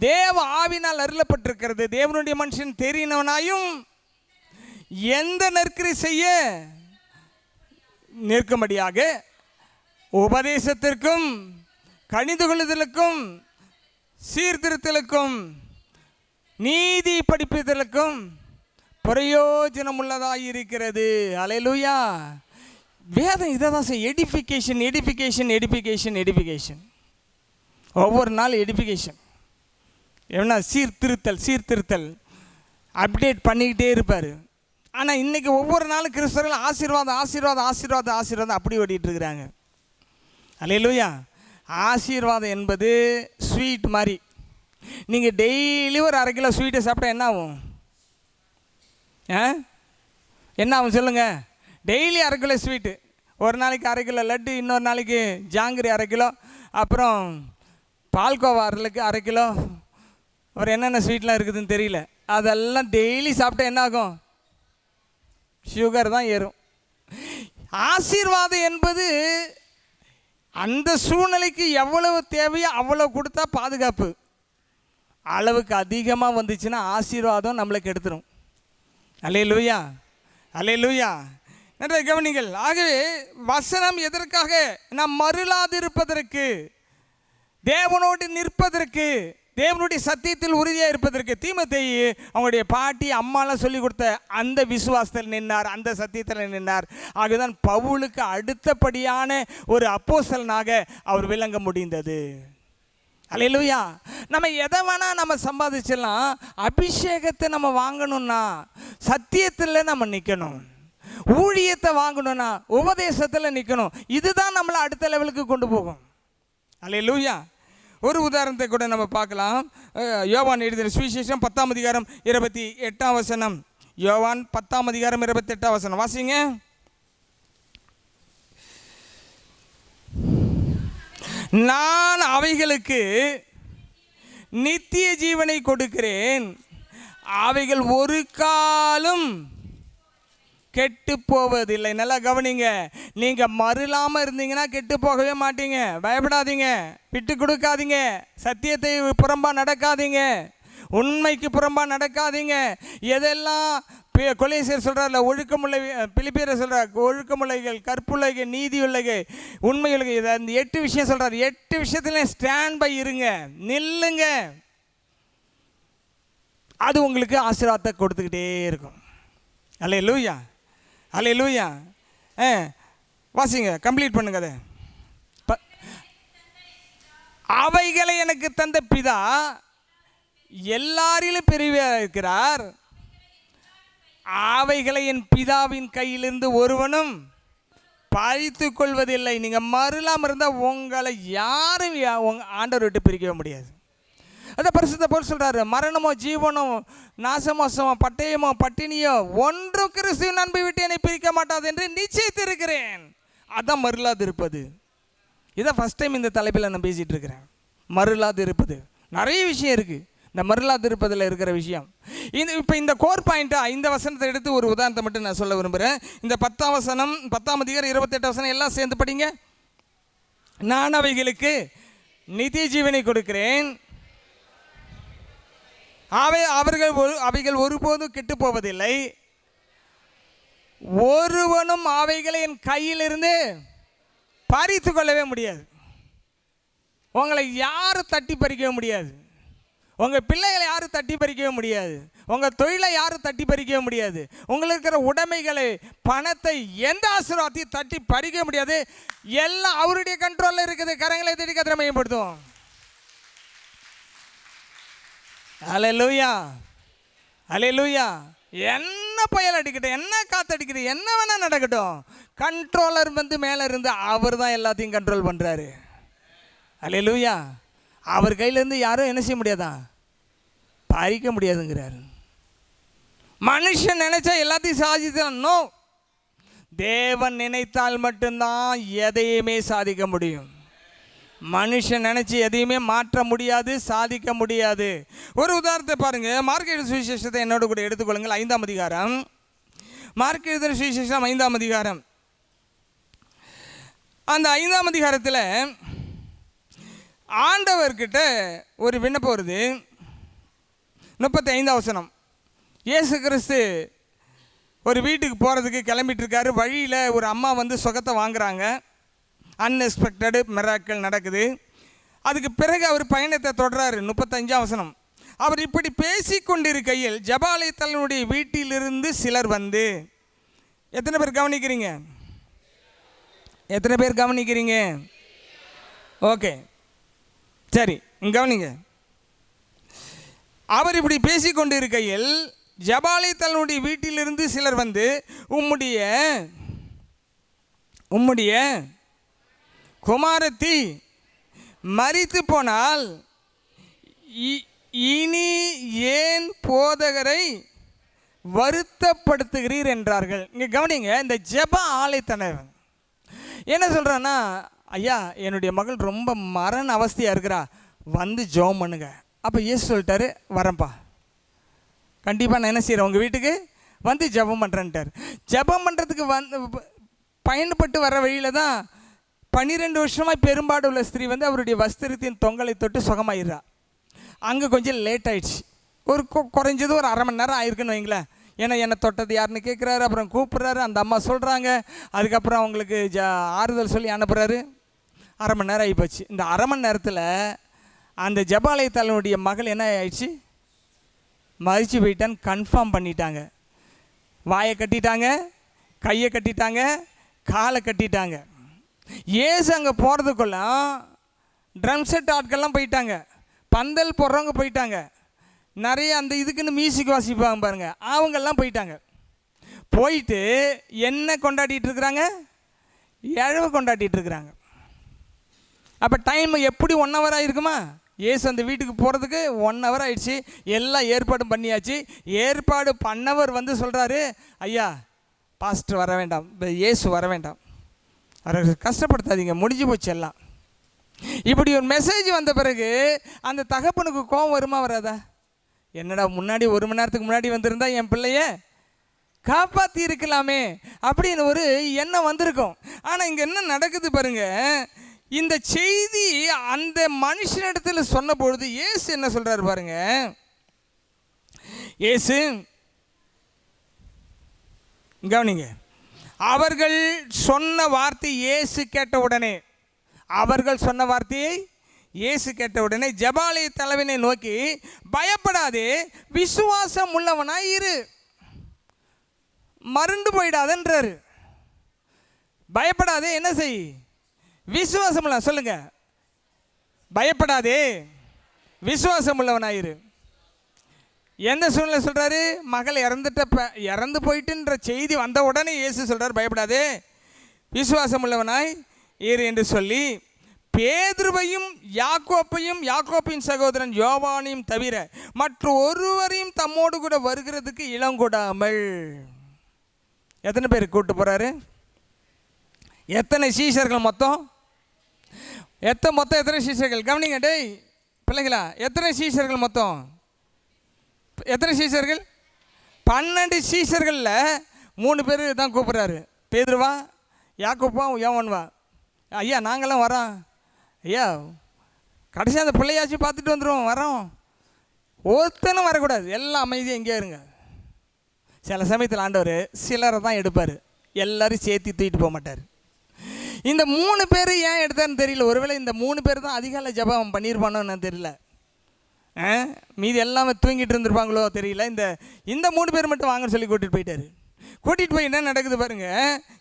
தேவ ஆவினால் அருளப்பட்டிருக்கிறது. தேவனுடைய மனுஷன் தெரியினவனாயும் எந்த நற்கிரி செய்ய நிற்கும்படியாக உபதேசத்திற்கும் கணிந்து கொள்ளுதலுக்கும் சீர்திருத்தலுக்கும் நீதி படிப்புதலுக்கும் பிரயோஜனம் உள்ளதாக இருக்கிறது. அல்லேலூயா. வேதம் இதை தான் செய்யும். Edification, edification, edification, edification. ஒவ்வொரு நாள் எடிஃபிகேஷன், என்ன சீர்திருத்தல் அப்டேட் பண்ணிக்கிட்டே இருப்பார். ஆனால் இன்றைக்கி ஒவ்வொரு நாளும் கிறிஸ்தவர்கள் ஆசீர்வாதம் அப்படி ஓடிட்டுருக்குறாங்க. அல்லேலூயா. ஆசீர்வாதம் என்பது ஸ்வீட் மாதிரி. நீங்கள் டெய்லி ஒரு 1/2 கிலோ ஸ்வீட்டை சாப்பிட்டா என்ன ஆகும்? என்ன ஆகும் சொல்லுங்கள்? டெய்லி 1/2 கிலோ ஸ்வீட்டு, ஒரு நாளைக்கு 1/2 கிலோ லட்டு, இன்னொரு நாளைக்கு ஜாங்கிரி 1/2 கிலோ, அப்புறம் பால்கோவா 1/2 கிலோ, அப்புறம் என்னென்ன ஸ்வீட்லாம் இருக்குதுன்னு தெரியல. அதெல்லாம் டெய்லி சாப்பிட்டா என்ன ஆகும்? சுகர் தான் ஏறும். ஆசீர்வாதம் என்பது அந்த சூழ்நிலைக்கு எவ்வளவு தேவையோ அவ்வளோ கொடுத்தா பாதுகாப்பு. அளவுக்கு அதிகமாக வந்துச்சுன்னா ஆசீர்வாதம் நம்மளுக்கு எடுத்துரும். அல்லேலூயா, அல்லேலூயா. நன்றாக கவனிங்கள். ஆகவே வசனம் எதற்காக? நாம் மருளாதிருப்பதற்கு, தேவனோடு நிற்பதற்கு, தேவனுடைய சத்தியத்தில் உறுதியாக இருப்பதற்கு. தீமோத்தேயு அவங்களுடைய பாட்டி அம்மாலாம் சொல்லிக் கொடுத்த அந்த விசுவாசத்தில் நின்றார், அந்த சத்தியத்தில் நின்றார். ஆகவேதான் பவுலுக்கு அடுத்தபடியான ஒரு அப்போஸ்தலனாக அவர் விளங்க முடிந்தது. அல்லேலூயா. நம்ம எதை வேணால் நம்ம சம்பாதிச்சிடலாம். அபிஷேகத்தை நம்ம வாங்கணும்னா சத்தியத்தில் நம்ம நிற்கணும். ஊழியத்தை வாங்கணும்னா உபதேசத்தில் நிற்கணும். இதுதான் நம்மளை அடுத்த லெவலுக்கு கொண்டு போகும். அல்லேலூயா. ஒரு உதாரணத்தை கூட நம்ம பார்க்கலாம். யோவான் எழுதின சுவிசேஷம் 10ஆம் அதிகாரம் 28ஆம் வசனம். யோவான் 10ஆம் அதிகாரம் 28ஆம் வசனம் வாசிங்க. நான் அவைகளுக்கு நித்திய ஜீவனை கொடுக்கிறேன், அவைகள் ஒரு காலும் கெட்டு போவதில்லை. நல்லா கவனிங்க. நீங்கள் மறுலாமல் இருந்தீங்கன்னா கெட்டு போகவே மாட்டீங்க. பயப்படாதீங்க, விட்டு கொடுக்காதீங்க, சத்தியத்தை புறம்பாக நடக்காதீங்க, உண்மைக்கு புறம்பாக நடக்காதீங்க. எதெல்லாம் கொலேசியர் சொல்கிறார்ல, ஒழுக்கமுள்ள, பிலிப்பியரை சொல்கிறார், ஒழுக்கமுள்ளைகள், கற்புள்ளைகள், நீதியுள்ளைகள், உண்மையுள்ளைகள், இதை அந்த 8 விஷயம் சொல்கிறார். 8 விஷயத்துல ஸ்டாண்ட் பை இருங்க, நில்லுங்க. அது உங்களுக்கு ஆசீர்வாதத்தை கொடுத்துக்கிட்டே இருக்கும். அல்லேலூயா, அல்லேலூயா. வாசிங்க, கம்ப்ளீட் பண்ணுங்க. அதை அவைகளை எனக்கு தந்த பிதா எல்லாரிலும் பெரியவராக இருக்கிறார், அவைகளை என் பிதாவின் கையிலிருந்து ஒருவனும் பறித்து கொள்வதில்லை. நீங்கள் மறுலாமல் இருந்தால் உங்களை யாரும் ஆண்டவர் விட்டு பிரிக்கவே முடியாது. அந்த பரிசுத்த பவுல் சொல்கிறாரு, மரணமோ ஜீவனோ நாசமோசமோ பட்டயமோ பட்டினியோ ஒன்றும் கிறிஸ்துவின் அன்பை விட்டு என்னை பிரிக்க மாட்டாது என்று நிச்சயித்திருக்கிறேன். அதான் மறுலாது இருப்பது. இதான் ஃபஸ்ட் டைம் இந்த தலைப்பில் நான் பேசிகிட்டு இருக்கிறேன். மறுலாது இருப்பது நிறைய விஷயம் இருக்குது. இந்த மறுலாது இருப்பதில் இருக்கிற விஷயம் இப்போ இந்த கோர் பாயிண்ட்டாக இந்த வசனத்தை எடுத்து ஒரு உதாரணத்தை மட்டும் நான் சொல்ல விரும்புகிறேன். இந்த 10ஆம் வசனம், 10ஆம் அதிகாரம் 28 வசனம் எல்லாம் சேர்ந்து படிங்க. நான் அவைகளுக்கு நித்திய ஜீவனை கொடுக்கிறேன், அவைகள் ஒருபோதும் கெட்டு போவதில்லை, ஒருவனும் அவைகளை என் கையிலிருந்து பறித்து கொள்ளவே முடியாது. உங்களை யாரும் தட்டி பறிக்கவே முடியாது. உங்கள் பிள்ளைகளை யாரும் தட்டி பறிக்கவே முடியாது. உங்கள் தொழிலை யாரும் தட்டி பறிக்கவே முடியாது. உங்களுக்கு இருக்கிற உடைமைகளை, பணத்தை, எந்த ஆசீர்வாதத்தையும் தட்டி பறிக்க முடியாது. எல்லாம் அவருடைய கண்ட்ரோலில் இருக்குது. கரங்களை தட்டி கத்திர மையப்படுத்தும். அல்லேலூயா, அல்லேலூயா. என்ன புயல் அடிக்கட்டும், என்ன காற்று அடிக்கட்டும், என்ன வேணால் நடக்கட்டும், கண்ட்ரோலர் வந்து மேலே இருந்து அவர் தான் எல்லாத்தையும் கண்ட்ரோல் பண்ணுறாரு. அல்லேலூயா. அவர் கையிலேருந்து யாரும் என்ன செய்ய முடியாதான், பறிக்க முடியாதுங்கிறார். மனுஷன் நினைச்சா எல்லாத்தையும் சாதித்தான். நோ, தேவன் நினைத்தால் மட்டும்தான் எதையுமே சாதிக்க முடியும். மனுஷன் நினைச்சு எதையுமே மாற்ற முடியாது, சாதிக்க முடியாது. ஒரு உதாரணத்தை பாருங்க. மார்க் எழுதின சுவிசேஷத்தை என்னோட கூட எடுத்துக்கொள்ளுங்கள். 5ஆம் அதிகாரம். மார்க் எழுதின சுவிசேஷம் 5ஆம் அதிகாரம். அந்த 5ஆம் அதிகாரத்தில் ஆண்டவர்கிட்ட ஒரு விண்ணப்பம் வருது. 35ஆம் வசனம். இயேசு கிறிஸ்து ஒரு வீட்டுக்கு போகிறதுக்கு கிளம்பிட்டு இருக்காரு. வழியில் ஒரு அம்மா வந்து சுகத்தை வாங்குறாங்க. அன்எக்ஸ்பெக்டடு மிராக்கிள் நடக்குது. அதுக்கு பிறகு அவர் பயணத்தை தொடர்றாரு. 35ஆம் வசனம். அவர் இப்படி பேசி கொண்டிருக்கையில் ஜபாலயத்தலனுடைய வீட்டிலிருந்து சிலர் வந்து, எத்தனை பேர் கவனிக்கிறீங்க? எத்தனை பேர் கவனிக்கிறீங்க? ஓகே. சரி, கவனிங்க. அவர் இப்படி பேசிக்கொண்டு இருக்கையில் ஜபாலை தன்னுடைய வீட்டிலிருந்து சிலர் வந்து உம்முடைய குமாரத்தி மரித்து போனால் இனி ஏன் போதகரை வருத்தப்படுத்துகிறீர் என்றார்கள். இங்கே கவனிங்க, இந்த ஜெப ஆலயத்தலைவன் என்ன சொல்கிறான்னா, ஐயா என்னுடைய மகள் ரொம்ப மரண அவஸ்தையாக இருக்கிறா, வந்து ஜெபம் பண்ணுங்க. அப்போ இயேசு சொல்லிட்டாரு, வரேன்ப்பா, கண்டிப்பாக நான் என்ன செய்கிறேன், உங்கள் வீட்டுக்கு வந்து ஜெபம் பண்ணுறேன்ட்டார். ஜெபம் பண்ணுறதுக்கு பயன்பட்டு வர வழியில் தான் 12 வருஷமாக பெரும்பாடு உள்ள ஸ்திரீ வந்து அவருடைய வஸ்திரத்தின் தொங்கலை தொட்டு சுகமாயிடுறா. அங்கே கொஞ்சம் லேட் ஆயிடுச்சு, ஒரு குறைஞ்சது ஒரு அரை மணி நேரம் ஆயிருக்குன்னு வைங்களேன். ஏன்னா என்னை தொட்டது யாருன்னு கேட்குறாரு, அப்புறம் கூப்பிட்றாரு, அந்த அம்மா சொல்கிறாங்க, அதுக்கப்புறம் அவங்களுக்கு ஆறுதல் சொல்லி அனுப்புகிறாரு. அரை மணி நேரம் ஆகிப்போச்சு. இந்த அரை மணி நேரத்தில் அந்த ஜபாலயத்தாளனுடைய மகள் என்ன ஆயிடுச்சு, மறிச்சு போயிட்டான்னு கன்ஃபார்ம் பண்ணிட்டாங்க. வாயை கட்டிட்டாங்க, கையை கட்டிட்டாங்க, காலை கட்டிட்டாங்க. ஏசு அங்கே போகிறதுக்குள்ள ட்ரம் செட் ஆட்கள்லாம் போயிட்டாங்க, பந்தல் போடுறவங்க போயிட்டாங்க, நிறைய அந்த இதுக்குன்னு மியூசிக் வாசிப்பாங்க பாருங்க, அவங்கெல்லாம் போயிட்டாங்க. போயிட்டு என்ன கொண்டாடிட்டு இருக்கிறாங்க, இழவு கொண்டாடிட்டு இருக்கிறாங்க. அப்போ டைம் எப்படி 1 hour ஆகிருக்குமா? ஏசு அந்த வீட்டுக்கு போகிறதுக்கு 1 hour ஆயிடுச்சு. எல்லாம் ஏற்பாடும் பண்ணியாச்சு. ஏற்பாடு பண்ணவர் வந்து சொல்கிறாரு, ஐயா பாஸ்டர் வர வேண்டாம், ஏசு வர வேண்டாம், அவரை கஷ்டப்படுத்தாதீங்க, முடிஞ்சு போச்சு எல்லாம். இப்படி ஒரு மெசேஜ் வந்த பிறகு அந்த தகப்பனுக்கு கோபம் வருமா வராதா? என்னடா முன்னாடி 1 மணி நேரத்துக்கு முன்னாடி வந்திருந்தா என் பிள்ளைய காப்பாற்றி இருக்கலாமே அப்படின்னு ஒரு எண்ணம் வந்திருக்கும். ஆனால் இங்கே என்ன நடக்குது பாருங்க, இந்த செய்தி அந்த மனுஷனிடத்தில் சொன்ன பொழுது இயேசு என்ன சொல்றாரு பாருங்க. இயேசு கவனிங்க, அவர்கள் சொன்ன வார்த்தை இயேசு கேட்ட உடனே, அவர்கள் சொன்ன வார்த்தையை இயேசு கேட்ட உடனே ஜபாலய தலைவனை நோக்கி, பயப்படாதே, விசுவாசம் உள்ளவனாய் இரு, மறந்து போயிடாதன்றாரு. பயப்படாதே, என்ன செய், விசுவாசம் உள்ள, சொல்லுங்க, பயப்படாதே, விசுவாசம் உள்ளவனாயிரு. எந்த சூழ்நிலை சொல்றாரு? மகள் இறந்து போயிட்டுன்ற செய்தி வந்த உடனே இயேசு சொல்றாரு, பயப்படாதே, விசுவாசம் உள்ளவனாய் இரு என்று சொல்லி பேதுருவையும் யாக்கோப்பையும் யாக்கோப்பின் சகோதரன் யோவானையும் தவிர மற்ற ஒருவரையும் தம்மோடு கூட வருகிறதுக்கு இளங்கொடாமல். எத்தனை பேர் கூப்பிட்டு போறாரு? எத்தனை சீஷர்கள் மொத்தம்? எத்தனை சீஷர்கள்? கவனிங்க டேய் பிள்ளைங்களா, எத்தனை சீஷர்கள் மொத்தம்? எத்தனை சீஷர்கள்? 12 சீஷர்களில் 3 பேர் தான் கூப்பிட்றாரு. பேதுருவா, யாக்கோப்பா, யோவான்வா. ஐயா நாங்களாம் வரோம், ஐயா கடைசி அந்த பிள்ளையாச்சும் பார்த்துட்டு வந்துடுவோம், வரோம். ஒருத்தனும் வரக்கூடாது, எல்லாம் அமைதியாக எங்கேயா இருங்க. சில சமயத்தில் ஆண்டவர் சிலரை தான் எடுப்பார், எல்லோரும் சேர்த்து தூக்கிட்டு போக மாட்டார். இந்த 3 பேர் ஏன் எடுத்தான்னு தெரியல. ஒருவேளை இந்த 3 பேர் தான் அதிகாலை ஜெபம் பண்ணியிருப்பானோன்னு தெரியல, மீதி எல்லாமே தூங்கிட்டு இருந்திருப்பாங்களோ தெரியல. இந்த 3 பேர் மட்டும் வாங்கன்னு சொல்லி கூட்டிகிட்டு போயிட்டாரு. கூட்டிகிட்டு போய் என்ன நடக்குது பாருங்க,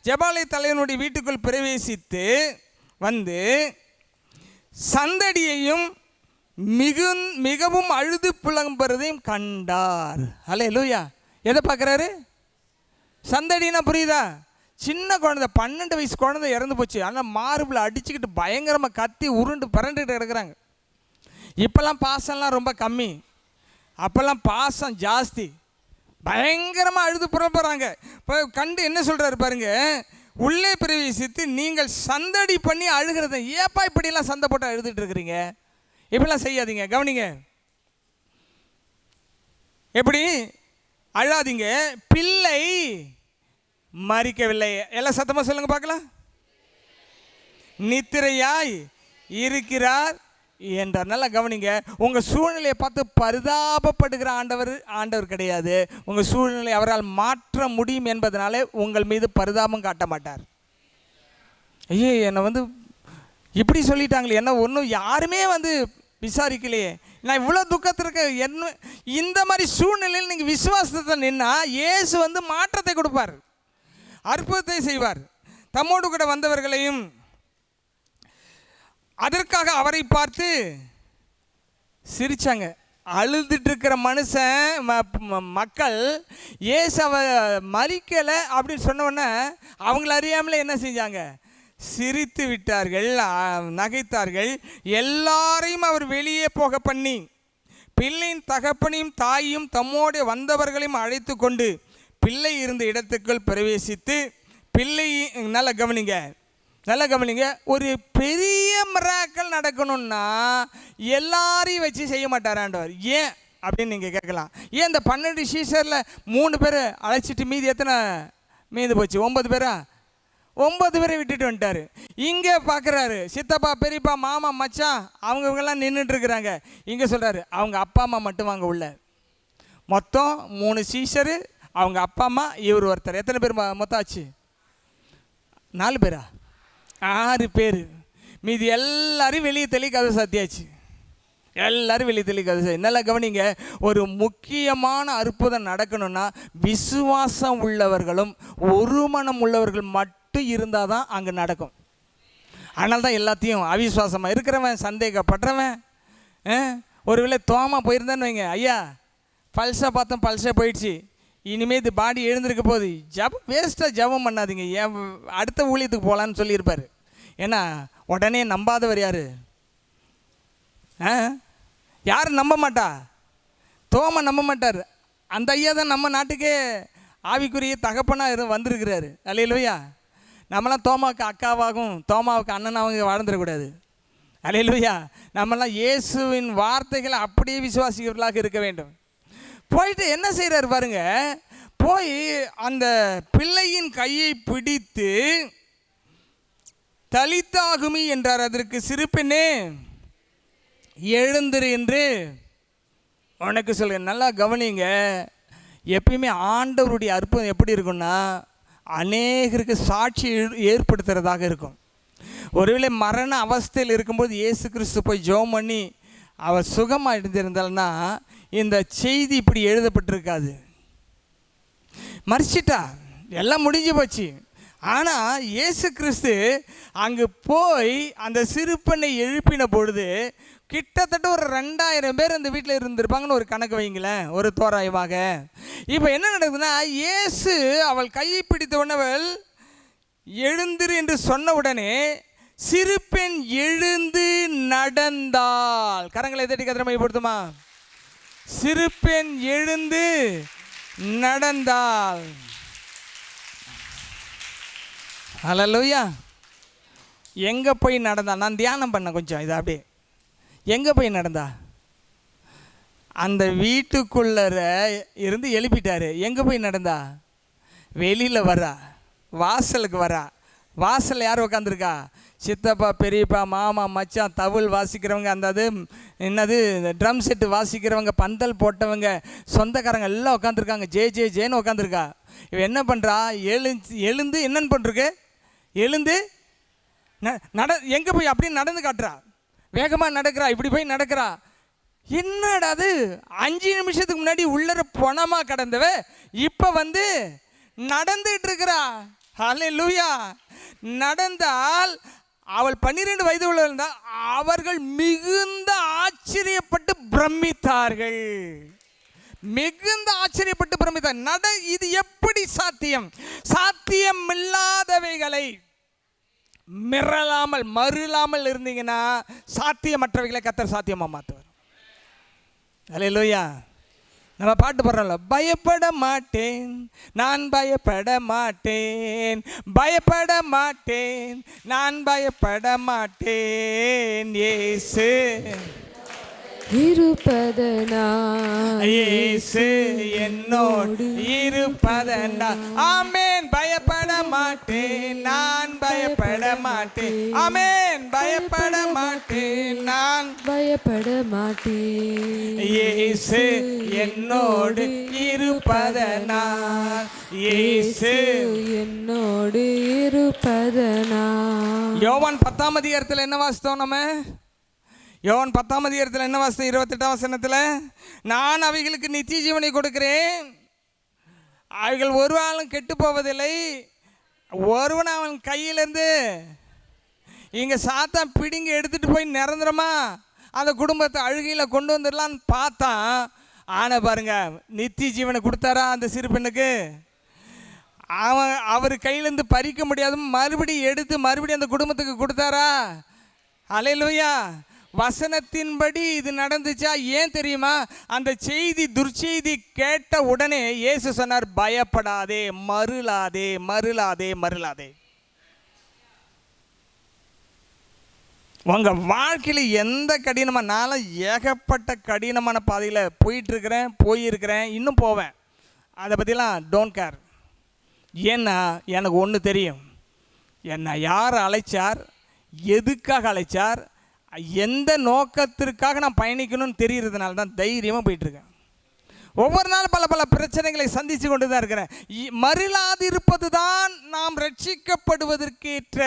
ஜெபாலய தலைவனுடைய வீட்டுக்குள் பிரவேசித்து வந்து சந்தடியையும் மிகவும் அழுது புலம்புறதையும் கண்டார். அல்லேலூயா. எதை பார்க்குறாரு? சந்தடினா புரியுதா? சின்ன குழந்தை, 12 வயசு குழந்தை இறந்து போச்சு. ஆனால் மார்பில் அடிச்சுக்கிட்டு பயங்கரமாக கத்தி உருண்டு பரண்டுக்கிட்டு கிடக்குறாங்க. இப்போல்லாம் பாசம்லாம் ரொம்ப கம்மி, அப்போல்லாம் பாசம் ஜாஸ்தி. பயங்கரமாக அழுது புறப்படுறாங்க. இப்போ கண்டு என்ன சொல்கிறாரு பாருங்க, உள்ளே பிரவேசித்து நீங்கள் சந்தடி பண்ணி அழுகிறத, ஏப்பா இப்படிலாம் சண்டை போட்டு அழுதுட்டு இருக்கிறீங்க, இப்படிலாம் செய்யாதீங்க. கவனிங்க, எப்படி அழாதீங்க, பிள்ளை மரிக்கவில்லை. எல்லாம் சத்தமாக சொல்லுங்க பார்க்கலாம். நித்திரையாய் இருக்கிறார் என்றார். நல்லா கவனிங்க, உங்கள் சூழ்நிலையை பார்த்து பரிதாபப்படுகிற ஆண்டவர் கிடையாது. உங்கள் சூழ்நிலை அவரால் மாற்ற முடியும் என்பதனாலே உங்கள் மீது பரிதாபம் காட்ட மாட்டார். ஐயே என்னை வந்து இப்படி சொல்லிட்டாங்களே, என்ன ஒன்றும் யாருமே வந்து விசாரிக்கலையே, நான் இவ்வளோ துக்கத்திற்கு என்ன. இந்த மாதிரி சூழ்நிலையில் நீங்கள் விசுவாசத்தை நின்னா இயேசு வந்து மாற்றத்தை கொடுப்பார், அற்புதத்தை செய்வார். தம்மோடு கூட வந்தவர்களையும் அதற்காக அவரை பார்த்து சிரித்தாங்க. அழுதுட்டு இருக்கிற மனுஷன் மக்கள் ஏசாவை மறிக்கலை அப்படின்னு சொன்னோடனே அவங்கள அறியாமலே என்ன செஞ்சாங்க? சிரித்து விட்டார்கள், நகைத்தார்கள். எல்லாரையும் அவர் வெளியே போக பண்ணி பிள்ளையின் தகப்பனையும் தாயும் தம்மோடு வந்தவர்களையும் அழைத்து கொண்டு பிள்ளை இருந்த இடத்துக்குள் பிரவேசித்து பிள்ளை நல்லா கவனிங்க, நல்லா கவனிங்க. ஒரு பெரிய மிராக்கள் நடக்கணும்னா எல்லாரையும் வச்சு செய்ய மாட்டாராண்டவர். ஏன் அப்படின்னு நீங்கள் கேட்கலாம். ஏன் இந்த 12 சீஷரில் 3 பேரை அழைச்சிட்டு மீதி எத்தனை மீந்து போச்சு? 9 பேரா? 9 பேரை விட்டுட்டு வந்துட்டார். இங்கே பார்க்குறாரு, சித்தப்பா பெரியப்பா மாமா மச்சான் அவங்கெல்லாம் நின்றுட்டு இருக்கிறாங்க. இங்கே சொல்கிறாரு, அவங்க அப்பா அம்மா மட்டும் வாங்க உள்ள. மொத்தம் 3 சீஷரு, அவங்க அப்பா அம்மா, இவர் ஒருத்தர். எத்தனை பேர் மொத்தம் ஆச்சு? 4 பேரா? 6 பேர். மீதி எல்லாரும் வெளியே தள்ளி கதை சாத்தியாச்சு. எல்லாரும் வெளியே தள்ளி கதை சாத்தி. நல்லா கவனிங்க, ஒரு முக்கியமான அற்புதம் நடக்கணும்னா விசுவாசம் உள்ளவர்களும் ஒரு மனம் உள்ளவர்கள் மட்டும் இருந்தால் தான் அங்கே நடக்கும். அதனால தான் எல்லாத்தையும் அவிசுவாசமாக இருக்கிறவன், சந்தேகப்படுறவன், ஒருவேளை தோமா போயிருந்தான்னு வைங்க, ஐயா பல்ஸாக பார்த்தோம் பல்ஸாக போயிடுச்சு, இனிமேல் இது பாடி எழுந்திருக்க போகுது, ஜபம் வேஸ்ட்டாக ஜபம் பண்ணாதீங்க, ஏன் அடுத்த ஊழியத்துக்கு போகலான்னு சொல்லியிருப்பார். ஏன்னா உடனே நம்பாதவர் யார்? யாரும் நம்ப மாட்டா. தோமா நம்ப மாட்டார். அந்த ஐயா தான் நம்ம நாட்டுக்கே ஆவிக்குரிய தகப்பனாக வந்திருக்கிறாரு. அல்லேலூயா. நம்மளாம் தோமாவுக்கு அக்காவாகவும் தோமாவுக்கு அண்ணனாகவும் வாழ்ந்துடக்கூடாது. அல்லேலூயா. நம்மளாம் இயேசுவின் வார்த்தைகளை அப்படியே விசுவாசிக்கிறவர்களாக இருக்க வேண்டும். போயிட்டு என்ன செய்கிறார் பாருங்க, போய் அந்த பிள்ளையின் கையை பிடித்து தலித்தாகுமி என்றார். அதற்கு சிறு பெண்ணே எழுந்திரு என்று உனக்கு சொல்கிறேன். நல்லா கவனிங்க, எப்பயுமே ஆண்டவருடைய அற்புதம் எப்படி இருக்குன்னா அநேகருக்கு சாட்சி ஏற்படுத்துகிறதாக இருக்கும். ஒருவேளை மரண அவஸ்தையில் இருக்கும்போது இயேசு கிறிஸ்து போய் ஜெபம் பண்ணி அவர் சுகமாக இருந்திருந்தால்னா இந்த செய்தி இப்படி எழுதப்பட்டிருக்காது. மறிச்சிட்டா, எல்லாம் முடிஞ்சு போச்சு. ஆனால் இயேசு கிறிஸ்து அங்கு போய் அந்த சிறுப்பெண்ணை எழுப்பின பொழுது கிட்டத்தட்ட ஒரு 2000 பேர் அந்த வீட்டில் இருந்திருப்பாங்கன்னு ஒரு கணக்கு வைங்களேன், ஒரு தோராயமாக. இப்போ என்ன நடக்குதுன்னா, இயேசு அவள் கையை பிடித்த உடனவள் எழுந்திரு என்று சொன்ன உடனே சிறுபெண் எழுந்து நடந்தாள். கரங்களை தட்டி கதிரமைப்படுத்துமா? சிறுபெண் எழுந்து நடந்தாள். ஹல்லேலூயா. எங்கே போய் நடந்தா? நான் தியானம் பண்ண கொஞ்சம் இதை அப்படியே. எங்கே போய் நடந்தா? அந்த வீட்டுக்குள்ளே இருந்து எழுப்பிட்டாரு. எங்கே போய் நடந்தா? வெளியில் வரா, வாசலுக்கு வரா. வாசலில் யார் உட்காந்துருக்கா? சித்தப்பா பெரியப்பா மாமா மச்சான் தவுள் வாசிக்கிறவங்க, அந்த அது என்னது ட்ரம் செட்டு வாசிக்கிறவங்க, பந்தல் போட்டவங்க, சொந்தக்காரங்க எல்லாம் உட்காந்துருக்காங்க. ஜே ஜே ஜேன்னு உட்காந்துருக்கா. இவன் என்ன பண்ணுறா? எழுந்து என்னன்னு பண்ணுருக்கு? எழுந்து எங்கே போய் அப்படியே நடந்து காட்டுறா. வேகமாக நடக்கிறா, இப்படி போய் நடக்கிறா. என்னடா அது, 5 நிமிஷத்துக்கு முன்னாடி உள்ளர பொணமாக கடந்தவ இப்போ வந்து நடந்துகிட்டு இருக்கிறா. ஹல்லேலூயா. நடந்தால் அவள் 12 வயது உள்ள இருந்தால் அவர்கள் மிகுந்த ஆச்சரியப்பட்டு பிரமித்தார்கள். மிகுந்த ஆச்சரியப்பட்டு பிரமித்தார். இது எப்படி சாத்தியம்? சாத்தியம் இல்லாதவைகளை மறுலாமல் இருந்தீங்கன்னா சாத்தியமற்றவைகளை கர்த்தர் சாத்தியமா மாற்றுவார். அல்லேலூயா. நம்ம பாட்டு பாடுறோம்ல, பயப்பட மாட்டேன் நான் பயப்பட மாட்டேன், பயப்பட மாட்டேன் நான் பயப்பட மாட்டேன், இயேசு இருப்பதனால், இயேசு என்னோடு இருப்பதனால். ஆமென். பயப்பட மாட்டேன் நான் பயப்பட மாட்டேன். ஆமென். பயப்பட மாட்டேன் நான் பயப்பட மாட்டேன், இயேசு என்னோடு இருப்பதனால், இயேசு என்னோடு இருப்பதனால். யோவான் 10ஆம் அதிகாரத்தில் என்ன வாசித்தோம் நம்ம? யோவான் 10ஆம் அதிகாரத்தில் என்ன வாசித்தோம்? 28ஆம் வசனத்தில், நான் அவைகளுக்கு நித்திய ஜீவனை கொடுக்கிறேன், அவைகள் ஒரு நாளும் கெட்டு போவதில்லை, ஒருவன் அவன் கையிலேருந்து இங்கே சாத்தான் பிடிங்க எடுத்துகிட்டு போய் நிரந்தரமா அந்த குடும்பத்தை அழுகையில் கொண்டு வந்துடலான்னு பார்த்தான். ஆனால் பாருங்க, நித்திய ஜீவனை கொடுத்தாரா அந்த சிறு பெண்ணுக்கு? அவர் கையிலேருந்து பறிக்க முடியாது, மறுபடியும் எடுத்து மறுபடியும் அந்த குடும்பத்துக்கு கொடுத்தாரா? அல்லேலூயா. வசனத்தின்படி இது நடந்துச்சா? ஏன் தெரியுமா? அந்த செய்தி, துர்ச்செய்தி கேட்ட உடனே இயேசு சொன்னார், பயப்படாதே, மருளாதே, மருளாதே, மருளாதே. உங்கள் வாழ்க்கையில் எந்த கடினமாக, நானும் ஏகப்பட்ட கடினமான பாதையில் போயிருக்கிறேன், இன்னும் போவேன். அதை பற்றிலாம் டோன்ட் கேர். ஏன்னா எனக்கு ஒன்று தெரியும், என்னை யார் அழைச்சார், எதுக்காக அழைச்சார், எந்த நோக்கத்திற்காக நான் பயணிக்கணும்னு தெரிகிறதுனால தான் தைரியமாக போயிட்டுருக்கேன். ஒவ்வொரு நாளும் பல பல பிரச்சனைகளை சந்தித்து கொண்டு தான் இருக்கிறேன். மருளாதிருப்பது தான் நாம் ரட்சிக்கப்படுவதற்கேற்ற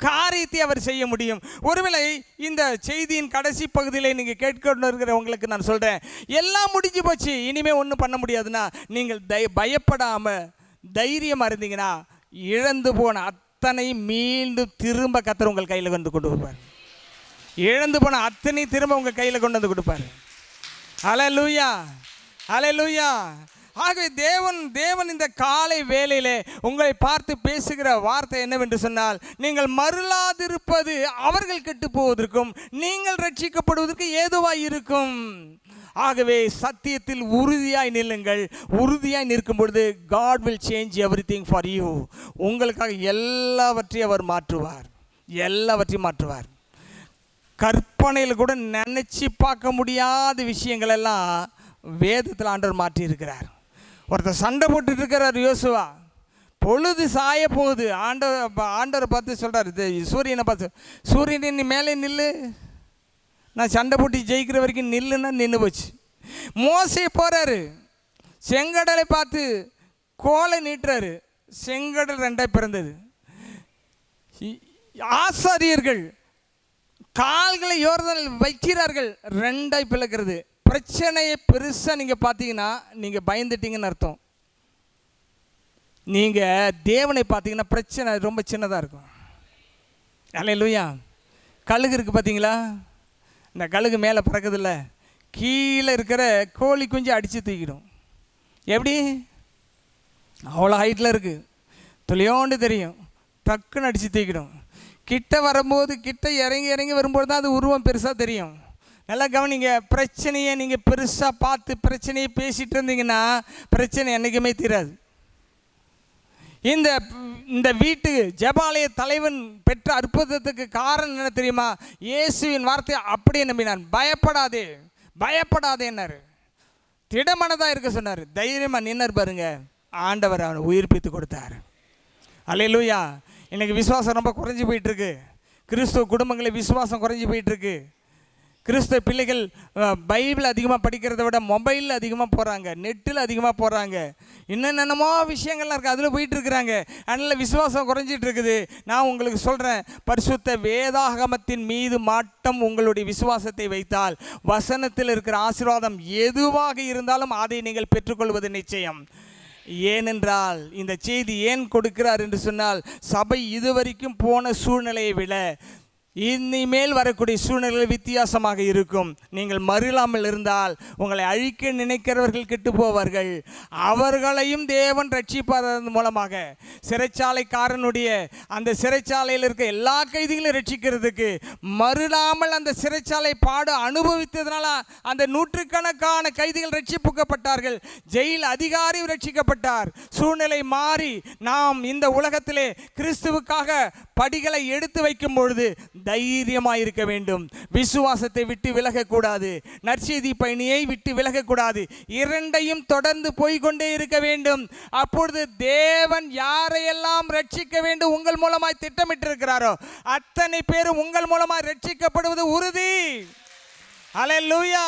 காரியத்தை அவர் செய்ய முடியும். ஒருவேளை இந்த செய்தியின் கடைசி பகுதியில் நீங்கள் கேட்கொண்டு இருக்கிறவங்களுக்கு நான் சொல்கிறேன், எல்லாம் முடிஞ்சு போச்சு, இனிமேல் ஒன்றும் பண்ண முடியாதுன்னா நீங்கள் பயப்படாமல் தைரியமாக இருந்தீங்கன்னா இழந்து போன அத்தனை மீண்டும் திரும்ப கர்த்தர் உங்கள் கையில் கொண்டு வருவார். இழந்து போன அத்தனை திரும்ப உங்கள் கையில் கொண்டு வந்து கொடுப்பார். அல்லேலூயா, அல்லேலூயா. ஆகவே தேவன் இந்த காலை வேளையிலே உங்களை பார்த்து பேசுகிற வார்த்தை என்னவென்று சொன்னால், நீங்கள் மருளாதிருப்பது அவர்கள் கெட்டு போவதற்கும் நீங்கள் ரட்சிக்கப்படுவதற்கு ஏதுவாய் இருக்கும். ஆகவே சத்தியத்தில் உறுதியாய் நில்லுங்கள். உறுதியாய் நிற்கும் பொழுது God will change everything for you. உங்களுக்காக எல்லாவற்றையும் அவர் மாற்றுவார், எல்லாவற்றையும் மாற்றுவார். கற்பனையில் கூட நினச்சி பார்க்க முடியாத விஷயங்கள் எல்லாம் வேதத்தில் ஆண்டவர் மாற்றியிருக்கிறார். ஒருத்தர் சண்டை போட்டுட்டு இருக்கிறார் யோசுவா, பொழுது சாய போகுது. ஆண்டவர் பார்த்து சொல்கிறார், சூரியனை பார்த்து, சூரியனை நீ மேலே நில்லு, நான் சண்டை போட்டு ஜெயிக்கிற வரைக்கும் நில்லுன்னா நின்று போச்சு. மோசே போகிறாரு, செங்கடலை பார்த்து கோலை நீட்டுறாரு, செங்கடல் ரெண்டாய் பிறந்தது. ஆசாரியர்கள் கால்களை யோர்தானில் வைக்கிறார்கள், ரெண்டாய் பிளக்கிறது. பிரச்சனையை பெருசாக நீங்கள் பார்த்தீங்கன்னா நீங்கள் பயந்துட்டீங்கன்னு அர்த்தம். நீங்கள் தேவனை பார்த்தீங்கன்னா பிரச்சனை ரொம்ப சின்னதாக இருக்கும். அல்லேலூயா. கழுகு இருக்குது பார்த்தீங்களா? இந்த கழுகு மேலே பறக்குதில்ல, கீழே இருக்கிற கோழி குஞ்சு அடித்து தூக்கிடும். எப்படி? அவ்வளோ ஹைட்டில் இருக்குது, துளியோண்டு தெரியும், டக்குன்னு அடித்து தூக்கிடும். கிட்ட வரும்போது, கிட்ட இறங்கி வரும்போது தான் அது உருவம் பெருசாக தெரியும். நல்லா கவனிங்க. பிரச்சனையை நீங்கள் பெருசாக பார்த்து பிரச்சனையை பேசிகிட்டு இருந்தீங்கன்னா பிரச்சனை என்றைக்குமே தீராது. இந்த வீட்டு ஜெபாலய தலைவன் பெற்ற அற்புதத்துக்கு காரணம் என்ன தெரியுமா? இயேசுவின் வார்த்தையை அப்படியே நம்பினான். பயப்படாதே, பயப்படாதேன்னாரு, திடமனதாக இருக்க சொன்னார். தைரியமாக நின்னர் பாருங்க, ஆண்டவர் அவனை உயிர்ப்பித்து கொடுத்தார். அல்லேலூயா. இன்றைக்கி விசுவாசம் ரொம்ப குறைஞ்சி போயிட்டுருக்கு. கிறிஸ்துவ குடும்பங்களில் விசுவாசம் குறைஞ்சி போயிட்டுருக்கு. கிறிஸ்தவ பிள்ளைகள் பைபிள் அதிகமாக படிக்கிறத விட மொபைலில் அதிகமாக போகிறாங்க, நெட்டில் அதிகமாக போகிறாங்க, என்னென்னமோ விஷயங்கள்லாம் இருக்குது, அதில் போயிட்டுருக்குறாங்க. அதனால் விசுவாசம் குறைஞ்சிட்டு இருக்குது. நான் உங்களுக்கு சொல்கிறேன், பரிசுத்த வேதாகமத்தின் மீது மாட்டம் உங்களுடைய விசுவாசத்தை வைத்தால் வசனத்தில் இருக்கிற ஆசீர்வாதம் எதுவாக இருந்தாலும் அதை நீங்கள் பெற்றுக்கொள்வது நிச்சயம். ஏனென்றால் இந்த செய்தி ஏன் கொடுக்கிறார் என்று சொன்னால், சபை இதுவரைக்கும் போன சூழ்நிலையை விட இனிமேல் வரக்கூடிய சூழ்நிலை வித்தியாசமாக இருக்கும். நீங்கள் மருளாமல் இருந்தால் உங்களை அழிக்க நினைக்கிறவர்கள் கெட்டு போவார்கள். அவர்களையும் தேவன் ரட்சிப்பதன் மூலமாக சிறைச்சாலைக்காரனுடைய அந்த சிறைச்சாலையில் இருக்க எல்லா கைதிகளையும் ரட்சிக்கிறதுக்கு மருளாமல் அந்த சிறைச்சாலை பாடு அனுபவித்ததுனால அந்த நூற்றுக்கணக்கான கைதிகள் ரட்சிப்புக்கப்பட்டார்கள். ஜெயில் அதிகாரி ரட்சிக்கப்பட்டார். சூழ்நிலை மாறி நாம் இந்த உலகத்திலே கிறிஸ்துவுக்காக படிகளை எடுத்து வைக்கும் பொழுது தைரியமாக இருக்க வேண்டும். விசுவாசத்தை விட்டு விலகக்கூடாது, நற்செய்தி பயணியை விட்டு விலகக்கூடாது. இரண்டையும் தொடர்ந்து போய்கொண்டே இருக்க வேண்டும். அப்பொழுது தேவன் யாரையெல்லாம் ரட்சிக்க வேண்டும் உங்கள் மூலமாய் திட்டமிட்டிருக்கிறாரோ அத்தனை பேரும் உங்கள் மூலமாய் ரட்சிக்கப்படுவது உறுதி. அல்லேலூயா.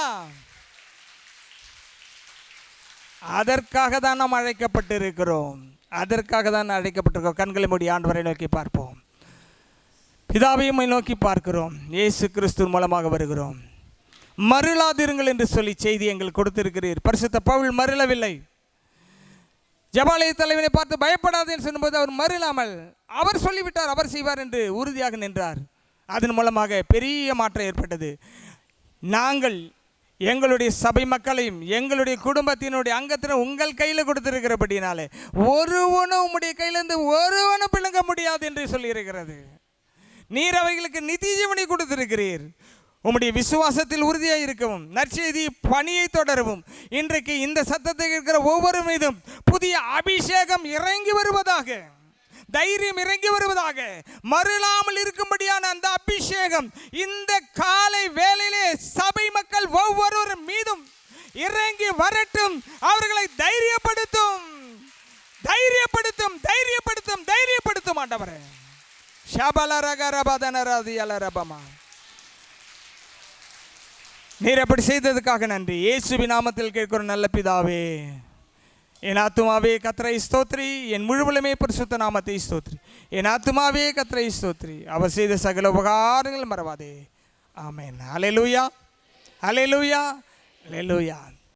அதற்காக தான் நாம் அழைக்கப்பட்டிருக்கிறோம். அதற்காக தான் அழைக்கப்பட்டிருக்கிறோம். கண்களை மூடி ஆண்டவரை நோக்கி பார்ப்போம். பிதாவையும் நோக்கி பார்க்கிறோம். இயேசு கிறிஸ்துவின் மூலமாக வருகிறோம். மருளாதிருங்கள் என்று சொல்லி செய்தி எங்களுக்கு கொடுத்திருக்கிறீர். பரிசுத்த பவுல் மருளவில்லை. ஜெபாலய தலைவனை பார்த்து பயப்படாது என்று சொல்லும்போது அவர் மருளாமல், அவர் சொல்லிவிட்டார், அவர் செய்வார் என்று உறுதியாக நின்றார். அதன் மூலமாக பெரிய மாற்றம் ஏற்பட்டது. நாங்கள் எங்களுடைய சபை மக்களையும் எங்களுடைய குடும்பத்தினுடைய அங்கத்தினர் உங்கள் கையில் கொடுத்திருக்கிறபடினாலே ஒருவனும் உம்முடைய கையிலிருந்து ஒருவனும் பிடுங்க முடியாது என்று சொல்லியிருக்கிறது. நீர் அவைகளுக்கு நித்திய ஜீவனை கொடுத்திருக்கிறீர். உம்முடைய விசுவாசத்தில் உறுதியாக இருக்கவும், நற்செய்தி பணியை தொடரவும், இன்றைக்கு இந்த சத்தத்தை இருக்கிற ஒவ்வொரு மீதும் புதிய அபிஷேகம் இறங்கி வருவதாக, தைரியம் இறங்கி வருவதாக, மறுளாமல் இருக்கும்படியான அந்த அபிஷேகம் இந்த காலை வேளையிலே சபை மக்கள் ஒவ்வொரு மீதும் இறங்கி வரட்டும். அவர்களை தைரியப்படுத்தும், தைரியப்படுத்தும், தைரியப்படுத்தும், தைரியப்படுத்தும் ஆண்டவரே. ஷபலரகரபதனரதியலரபமா. நீர் அப்படி செய்ததுக்காக நன்றி. இயேசுவின் நாமத்தில் கேட்கிற நல்ல பிதாவே. என் ஆத்துமாவே கர்த்தரை ஸ்தோத்ரி, என் முழுவலுமே பரிசுத்த நாமத்தை ஸ்தோத்ரி. என் ஆத்துமாவே கர்த்தரை ஸ்தோத்ரி, அவர் செய்த சகல உபகாரங்கள் மறவாதே. ஆமென். ஹல்லேலூயா, ஹல்லேலூயா, ஹல்லேலூயா.